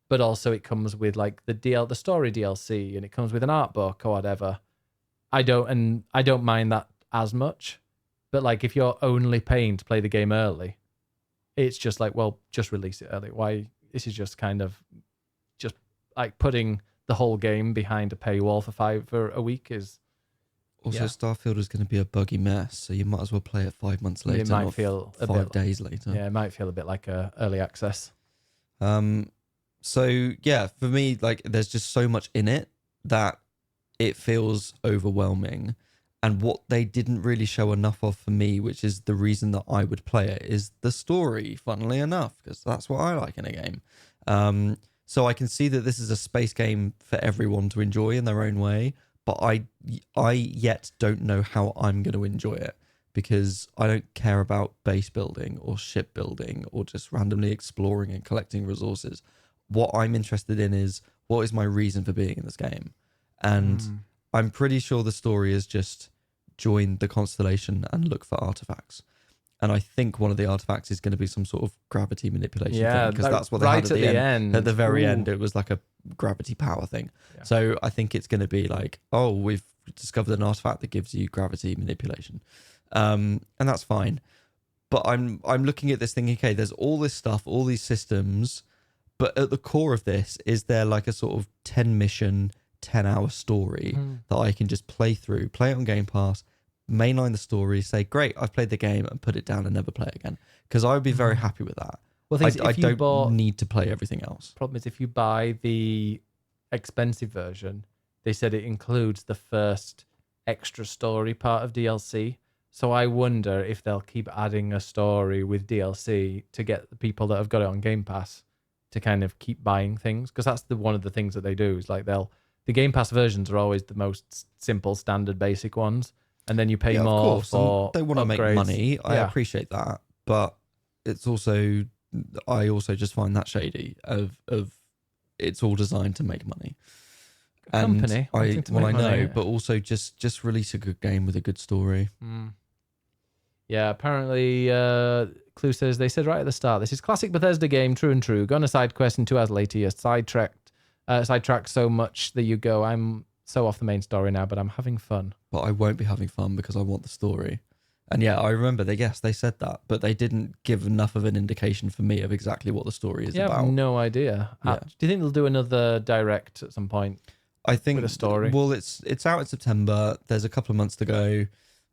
but also it comes with like the story DLC, and it comes with an art book or whatever. I don't mind that as much. But like if you're only paying to play the game early, it's just like, well, just release it early. Why? This is just kind of just like putting the whole game behind a paywall for a week is. Also, Starfield is going to be a buggy mess, so you might as well play it 5 months later. It might feel 5 days later. Yeah, it might feel a bit like a early access. So yeah, for me, like there's just so much in it that it feels overwhelming, And what they didn't really show enough of for me, which is the reason that I would play it, is the story, funnily enough, because that's what I like in a game. So I can see that this is a space game for everyone to enjoy in their own way, but I yet don't know how I'm going to enjoy it, because I don't care about base building or ship building or just randomly exploring and collecting resources. What I'm interested in is, what is my reason for being in this game? And I'm pretty sure the story is just join the constellation and look for artifacts. And I think one of the artifacts is going to be some sort of gravity manipulation thing, because that's what they had at the end. At the very end, it was like a gravity power thing. Yeah. So I think it's going to be like, oh, we've discovered an artifact that gives you gravity manipulation. And that's fine. But I'm looking at this thinking, okay, there's all this stuff, all these systems, but at the core of this, is there like a sort of 10 mission, 10-hour story that I can just play through, play it on Game Pass, mainline the story, say, great, I've played the game, and put it down and never play it again? Because I would be very happy with that. Well, I don't need to play everything else. Problem is, if you buy the expensive version, they said it includes the first extra story part of DLC. So I wonder if they'll keep adding a story with DLC to get the people that have got it on Game Pass to kind of keep buying things, because that's one of the things that they do is like the Game Pass versions are always the most simple, standard, basic ones, and then you pay more for they want to make money. I appreciate that, but it's also, I also just find that shady of it's all designed to make money. Company, I know, but also just release a good game with a good story. Yeah, apparently, Clue says, they said right at the start, this is classic Bethesda game, true and true. Go on a side quest and 2 hours later, you're sidetracked so much that you go, I'm so off the main story now, but I'm having fun. But I won't be having fun because I want the story. And yeah, I remember they said that, but they didn't give enough of an indication for me of exactly what the story is about. I have no idea. Yeah. Do you think they'll do another direct at some point? I think with a story. Well, it's out in September. There's a couple of months to go.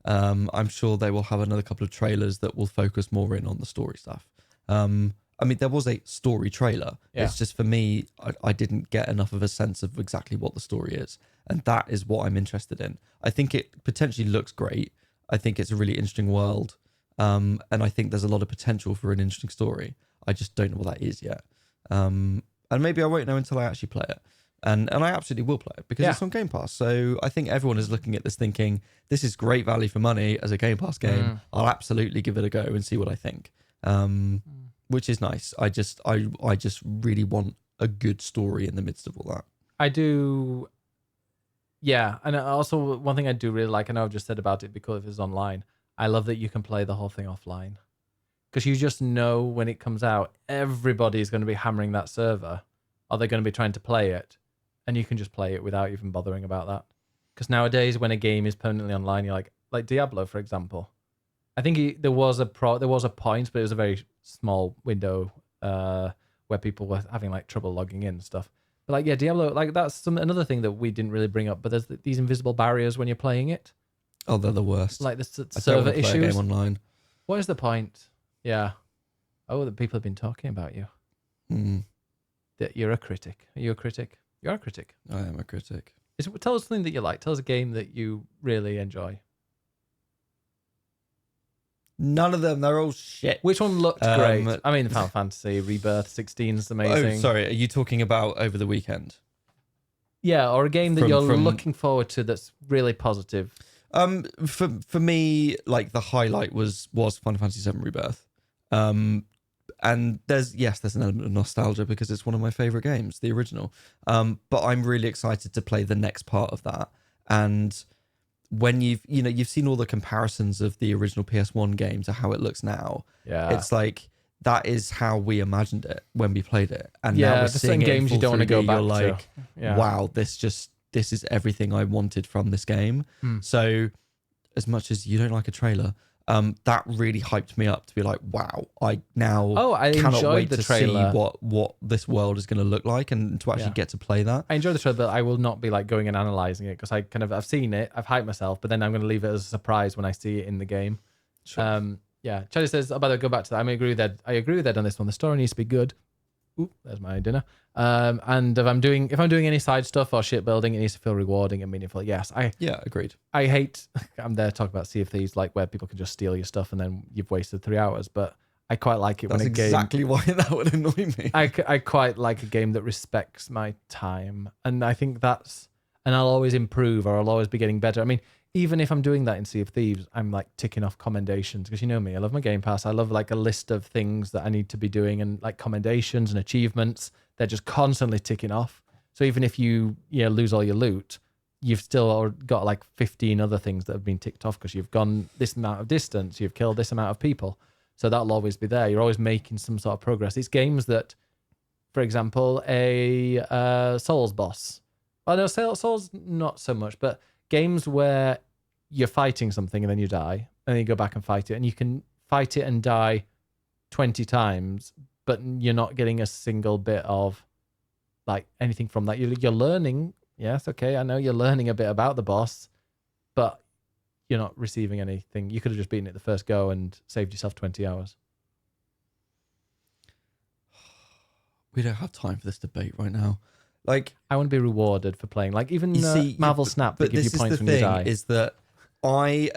I'm sure they will have another couple of trailers that will focus more in on the story stuff. I mean, there was a story trailer. Yeah. It's just for me, I didn't get enough of a sense of exactly what the story is. And that is what I'm interested in. I think it potentially looks great. I think it's a really interesting world. And I think there's a lot of potential for an interesting story. I just don't know what that is yet. And maybe I won't know until I actually play it. And I absolutely will play it because it's on Game Pass. So I think everyone is looking at this thinking, this is great value for money as a Game Pass game. I'll absolutely give it a go and see what I think. Which is nice. I just really want a good story in the midst of all that. I do. Yeah. And also one thing I do really like, I know I've just said about it because it's online. I love that you can play the whole thing offline. Because you just know when it comes out, everybody's going to be hammering that server. Or they're going to be trying to play it. And you can just play it without even bothering about that. Because nowadays, when a game is permanently online, you're like Diablo, for example. I think there was a point, but it was a very small window where people were having like trouble logging in and stuff. But like, yeah, Diablo, like that's another thing that we didn't really bring up. But there's these invisible barriers when you're playing it. Oh, they're the worst. Like the server issues. Play a game online. What is the point? Yeah. Oh, the people have been talking about you. That you're a critic. Are you a critic? You are a critic. I am a critic. Tell us something that you like. Tell us a game that you really enjoy. None of them. They're all shit. Which one looked great? I mean, Final Fantasy Rebirth 16 is amazing. Oh, sorry. Are you talking about over the weekend? Yeah, or a game that you're looking forward to that's really positive. For me, like the highlight was Final Fantasy VII Rebirth. And there's an element of nostalgia because it's one of my favorite games, the original. But I'm really excited to play the next part of that. And when you've seen all the comparisons of the original PS1 game to how it looks now, it's like that is how we imagined it when we played it. And now we're seeing games you don't want to go back to. Wow, this is everything I wanted from this game. So as much as you don't like a trailer, that really hyped me up to be like, wow, I cannot wait to see what this world is going to look like and to actually get to play that. I enjoy the trailer, but I will not be like going and analyzing it because I've seen it, I've hyped myself, but then I'm going to leave it as a surprise when I see it in the game. Sure. Charlie says, by the way, go back to that. I agree with Ed on this one. The story needs to be good. Ooh, there's my dinner. And if I'm doing any side stuff or shipbuilding, it needs to feel rewarding and meaningful. Yes, Agreed. I hate. I'm there to talk about Sea of Thieves, like where people can just steal your stuff and then you've wasted 3 hours. But I quite like it That's when a game. exactly why that would annoy me. I quite like a game that respects my time, and I think that's. And I'll always improve, or I'll always be getting better. I mean, even if I'm doing that in Sea of Thieves, I'm like ticking off commendations because you know me. I love my Game Pass. I love like a list of things that I need to be doing and like commendations and achievements. They're just constantly ticking off. So even if you lose all your loot, you've still got like 15 other things that have been ticked off because you've gone this amount of distance, you've killed this amount of people. So that'll always be there. You're always making some sort of progress. It's games that, for example, a Souls boss. Well, no, Souls not so much, but games where you're fighting something and then you die, and then you go back and fight it, and you can fight it and die 20 times, but you're not getting a single bit of like anything from that. You're learning. Yes, okay, I know you're learning a bit about the boss, but you're not receiving anything. You could have just beaten it the first go and saved yourself 20 hours. We don't have time for this debate right now. Like, I want to be rewarded for playing. Like even Marvel Snap that but gives you points the when you die. is that I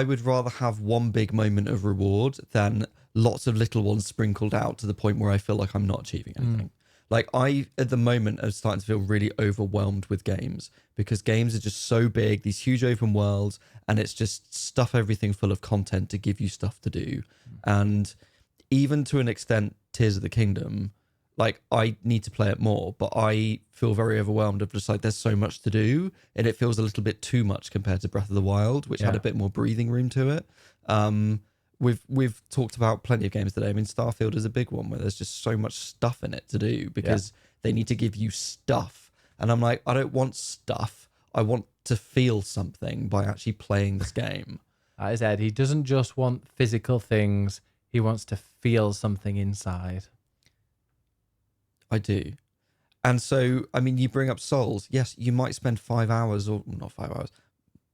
would rather have one big moment of reward than lots of little ones sprinkled out to the point where I feel like I'm not achieving anything. Like I, at the moment, am starting to feel really overwhelmed with games because games are just so big, these huge open worlds, and it's just stuff everything full of content to give you stuff to do. And even to an extent, Tears of the Kingdom, like I need to play it more, but I feel very overwhelmed of just like there's so much to do, and it feels a little bit too much compared to Breath of the Wild, which had a bit more breathing room to it. We've talked about plenty of games today. I mean, Starfield is a big one where there's just so much stuff in it to do because they need to give you stuff. And I'm like, I don't want stuff. I want to feel something by actually playing this game. That is Ed. He doesn't just want physical things. He wants to feel something inside. I do. And so, I mean, you bring up Souls. Yes, you might spend 5 hours or not 5 hours.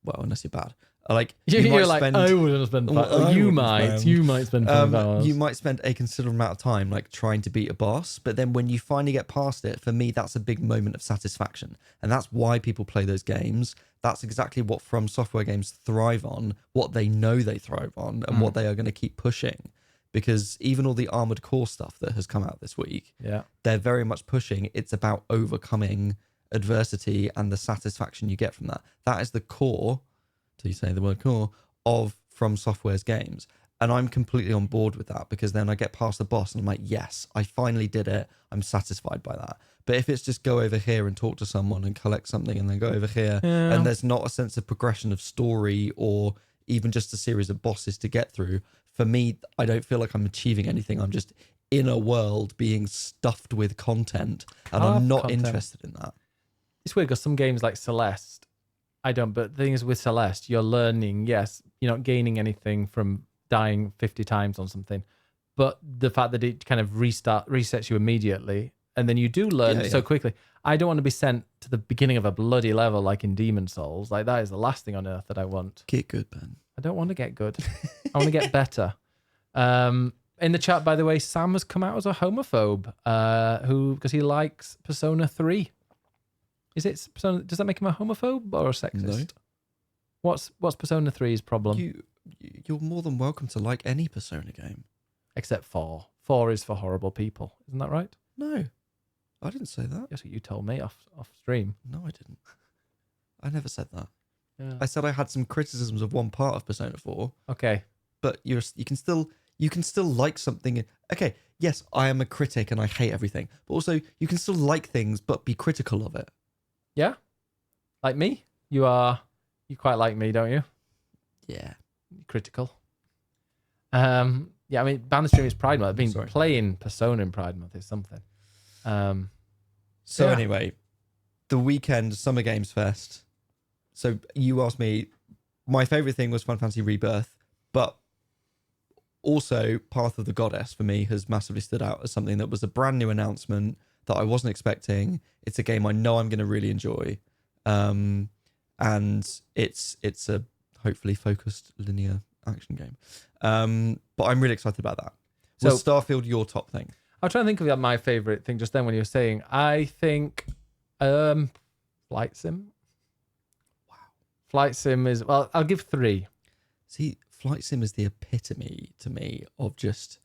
Well, unless you're bad. Like you're like, I wouldn't spend 5 hours. You might spend 5 hours. You might spend a considerable amount of time like trying to beat a boss, but then when you finally get past it, for me, that's a big moment of satisfaction. And that's why people play those games. That's exactly what From Software games thrive on, what they know they thrive on, and what they are going to keep pushing. Because even all the Armored Core stuff that has come out this week, they're very much pushing. It's about overcoming adversity and the satisfaction you get from that. That is the core, till you say the word core, of From Software's games. And I'm completely on board with that because then I get past the boss and I'm like, yes, I finally did it. I'm satisfied by that. But if it's just go over here and talk to someone and collect something and then go over here, and there's not a sense of progression of story or even just a series of bosses to get through, for me, I don't feel like I'm achieving anything. I'm just in a world being stuffed with content, and I'm not interested in that. It's weird because some games like Celeste, I don't, but the thing is with Celeste, you're learning, yes, you're not gaining anything from dying 50 times on something, but the fact that it kind of resets you immediately, and then you do learn so quickly. I don't want to be sent to the beginning of a bloody level like in Demon Souls. Like that is the last thing on earth that I want. Get good, Ben. I don't want to get good. I want to get better. In the chat, by the way, Sam has come out as a homophobe because he likes Persona 3. Is it Persona? Does that make him a homophobe or a sexist? No. What's Persona 3's problem? You're more than welcome to like any Persona game. Except 4. 4 is for horrible people. Isn't that right? No. I didn't say that. That's what you told me off stream. No, I didn't. I never said that. Yeah. I said I had some criticisms of one part of Persona 4. Okay. But you can still like something. Okay, yes, I am a critic and I hate everything. But also, you can still like things but be critical of it. Yeah? Like me? You quite like me, don't you? Yeah. Critical. Yeah, I mean, Bandstream is Pride Month. I've been playing Persona in Pride Month is something. Anyway, the weekend Summer Games Fest. So you asked me, my favorite thing was Final Fantasy Rebirth, but also Path of the Goddess for me has massively stood out as something that was a brand new announcement that I wasn't expecting. It's a game I know I'm going to really enjoy. And it's a hopefully focused linear action game. But I'm really excited about that. So was Starfield your top thing? I'm trying to think of my favorite thing just then when you were saying. I think Flight Sim. Wow. Flight Sim is, well, I'll give 3. See, Flight Sim is the epitome to me of just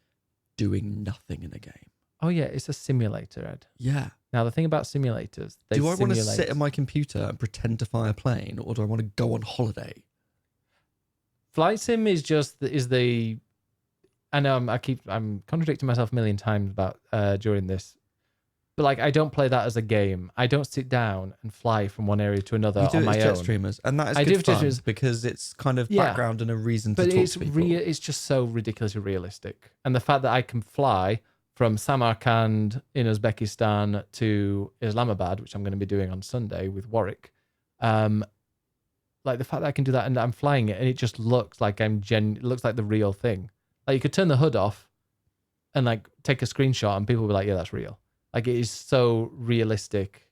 doing nothing in a game. Oh, yeah, it's a simulator, Ed. Yeah. Now, the thing about simulators, do I want to sit at my computer and pretend to fly a plane, or do I want to go on holiday? Flight Sim is just, I know I'm contradicting myself a million times about during this, but like I don't play that as a game. I don't sit down and fly from one area to another on my own. Jet streamers, and that is good fun because it's kind of background and a reason to talk to people. But it's just so ridiculously realistic, and the fact that I can fly from Samarkand in Uzbekistan to Islamabad, which I'm going to be doing on Sunday with Warwick, like the fact that I can do that and I'm flying it, and it just looks like it looks like the real thing. Like you could turn the hood off and like take a screenshot and people will be like, yeah, that's real. Like it is so realistic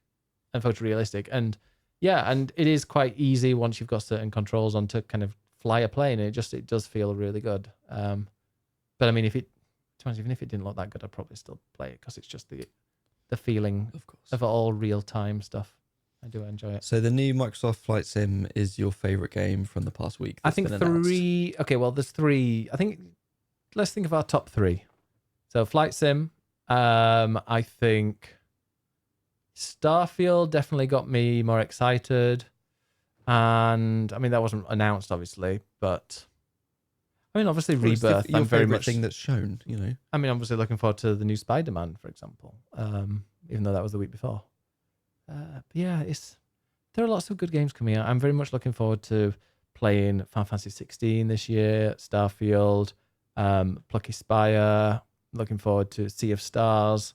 and photorealistic. And yeah, and it is quite easy once you've got certain controls on to kind of fly a plane. And it does feel really good. But I mean, even if it didn't look that good, I'd probably still play it because it's just the feeling of all real time stuff. I do enjoy it. So the new Microsoft Flight Sim is your favorite game from the past week? I think 3. Okay, well, there's 3. I think let's think of our top 3. So Flight Sim, I think Starfield definitely got me more excited. And I mean, that wasn't announced, obviously, but I mean, obviously, Rebirth. Your favorite thing that's shown, you know. I mean, obviously, looking forward to the new Spider-Man, for example. Even though that was the week before. But yeah, there are lots of good games coming out. I'm very much looking forward to playing Final Fantasy 16 this year, Starfield, Plucky Spire. Looking forward to Sea of Stars.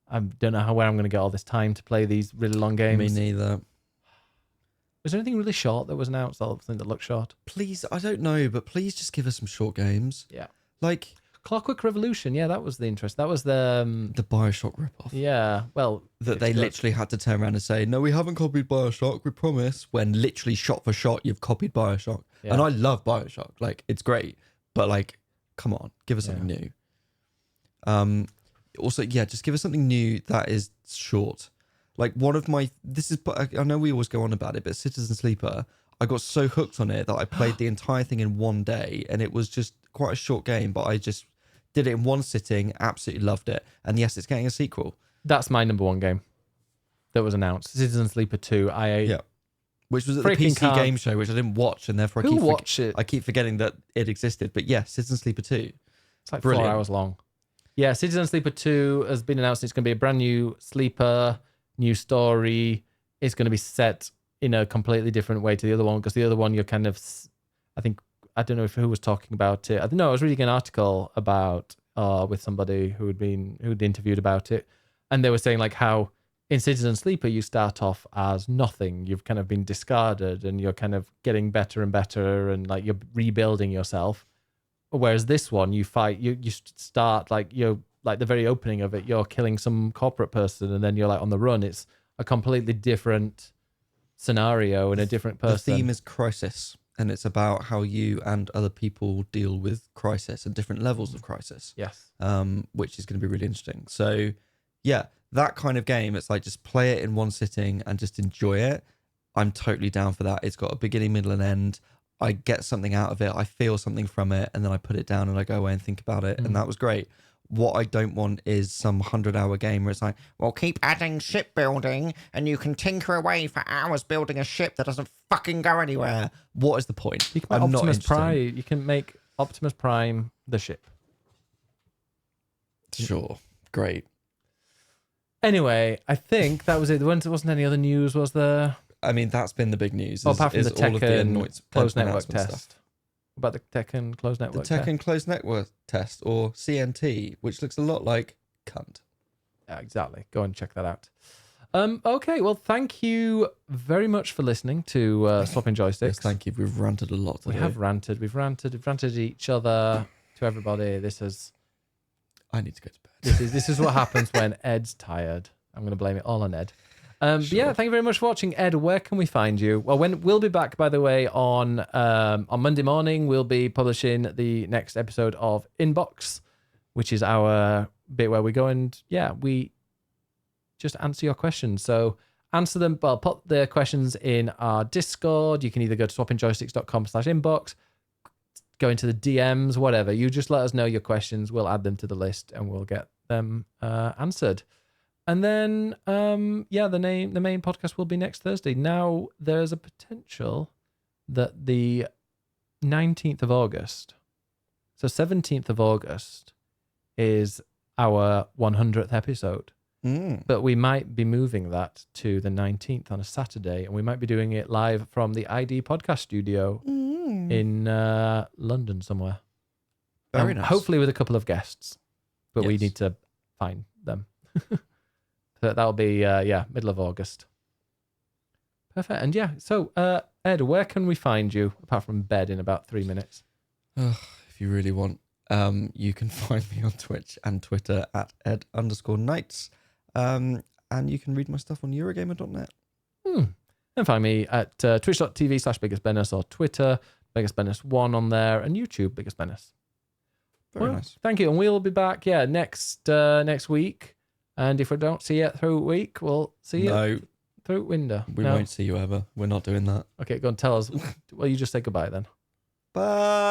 I don't know where I'm going to get all this time to play these really long games. Me neither. Was there anything really short that was announced? Something that looked short? Please, I don't know, but please just give us some short games. Yeah. Like Clockwork Revolution. Yeah, that was the interest. That was the BioShock ripoff. Yeah, well, that they literally had to turn around and say, "No, we haven't copied BioShock. We promise." When literally shot for shot, you've copied BioShock. Yeah. And I love BioShock. Like it's great, but like, come on, give us something new. Also, yeah, just give us something new that is short. Like one of my, I know we always go on about it, but Citizen Sleeper, I got so hooked on it that I played the entire thing in one day, and it was just quite a short game, but I just did it in one sitting, absolutely loved it. And yes, it's getting a sequel. That's my number 1 game that was announced. Citizen Sleeper 2. Which was at the PC game show, which I didn't watch, and therefore I keep forgetting that it existed. But yeah, Citizen Sleeper 2. It's like brilliant. 4 hours long. Yeah, Citizen Sleeper 2 has been announced. It's going to be a brand new sleeper, new story. It's going to be set in a completely different way to the other one, because the other one you're kind of, I don't know who was talking about it. I was reading an article about with somebody who'd interviewed about it, and they were saying like how in Citizen Sleeper you start off as nothing. You've kind of been discarded, and you're kind of getting better and better, and like you're rebuilding yourself. Whereas this one, you fight, you start like you're like the very opening of it, you're killing some corporate person, and then you're like on the run. It's a completely different scenario and a different person. The theme is crisis, and it's about how you and other people deal with crisis and different levels of crisis. Yes. Which is going to be really interesting. So yeah, that kind of game, it's like just play it in one sitting and just enjoy it. I'm totally down for that. It's got a beginning, middle, and end. I get something out of it. I feel something from it, and then I put it down and I go away and think about it. And that was great. What I don't want is some 100-hour game where it's like, well, keep adding shipbuilding and you can tinker away for hours building a ship that doesn't fucking go anywhere. What is the point? You can make Optimus Prime. You can make Optimus Prime the ship. Sure. Great. Anyway, I think that was it. There wasn't any other news, was there? I mean, that's been the big news. Apart from the Tekken closed network test. Stuff. About the Tekken closed network test? The Tekken closed network test, or CNT, which looks a lot like cunt. Yeah, exactly. Go and check that out. Okay, well, thank you very much for listening to Swapping Joysticks. Yes, thank you. We've ranted a lot today. We have ranted. We've ranted at each other, to everybody. I need to go to bed. This is what happens when Ed's tired. I'm going to blame it all on Ed. Sure. But yeah, thank you very much for watching. Ed, where can we find you? Well, we'll be back, by the way, on Monday morning. We'll be publishing the next episode of Inbox, which is our bit where we go and we just answer your questions. So answer them, but put the questions in our Discord. You can either go to swappingjoysticks.com/inbox, go into the DMs, whatever. You just let us know your questions. We'll add them to the list and we'll get them answered. And then, the main podcast will be next Thursday. Now, there's a potential that the 19th of August, so 17th of August, is our 100th episode. But we might be moving that to the 19th on a Saturday, and we might be doing it live from the ID podcast studio in London somewhere. Very nice. Hopefully with a couple of guests, but we Yes. need to find them. So that'll be, middle of August. Perfect. And so Ed, where can we find you, apart from bed in about 3 minutes? If you really want, you can find me on Twitch and Twitter at ed_nights. And you can read my stuff on Eurogamer.net. And find me at twitch.tv/BiggestBennis or Twitter, BiggestBennis1 on there, and YouTube, BiggestBennis. Very nice. Thank you. And we'll be back, next week. And if we don't see you through week, we'll see you through window. We won't see you ever. We're not doing that. Okay, go and tell us. Well, you just say goodbye then. Bye.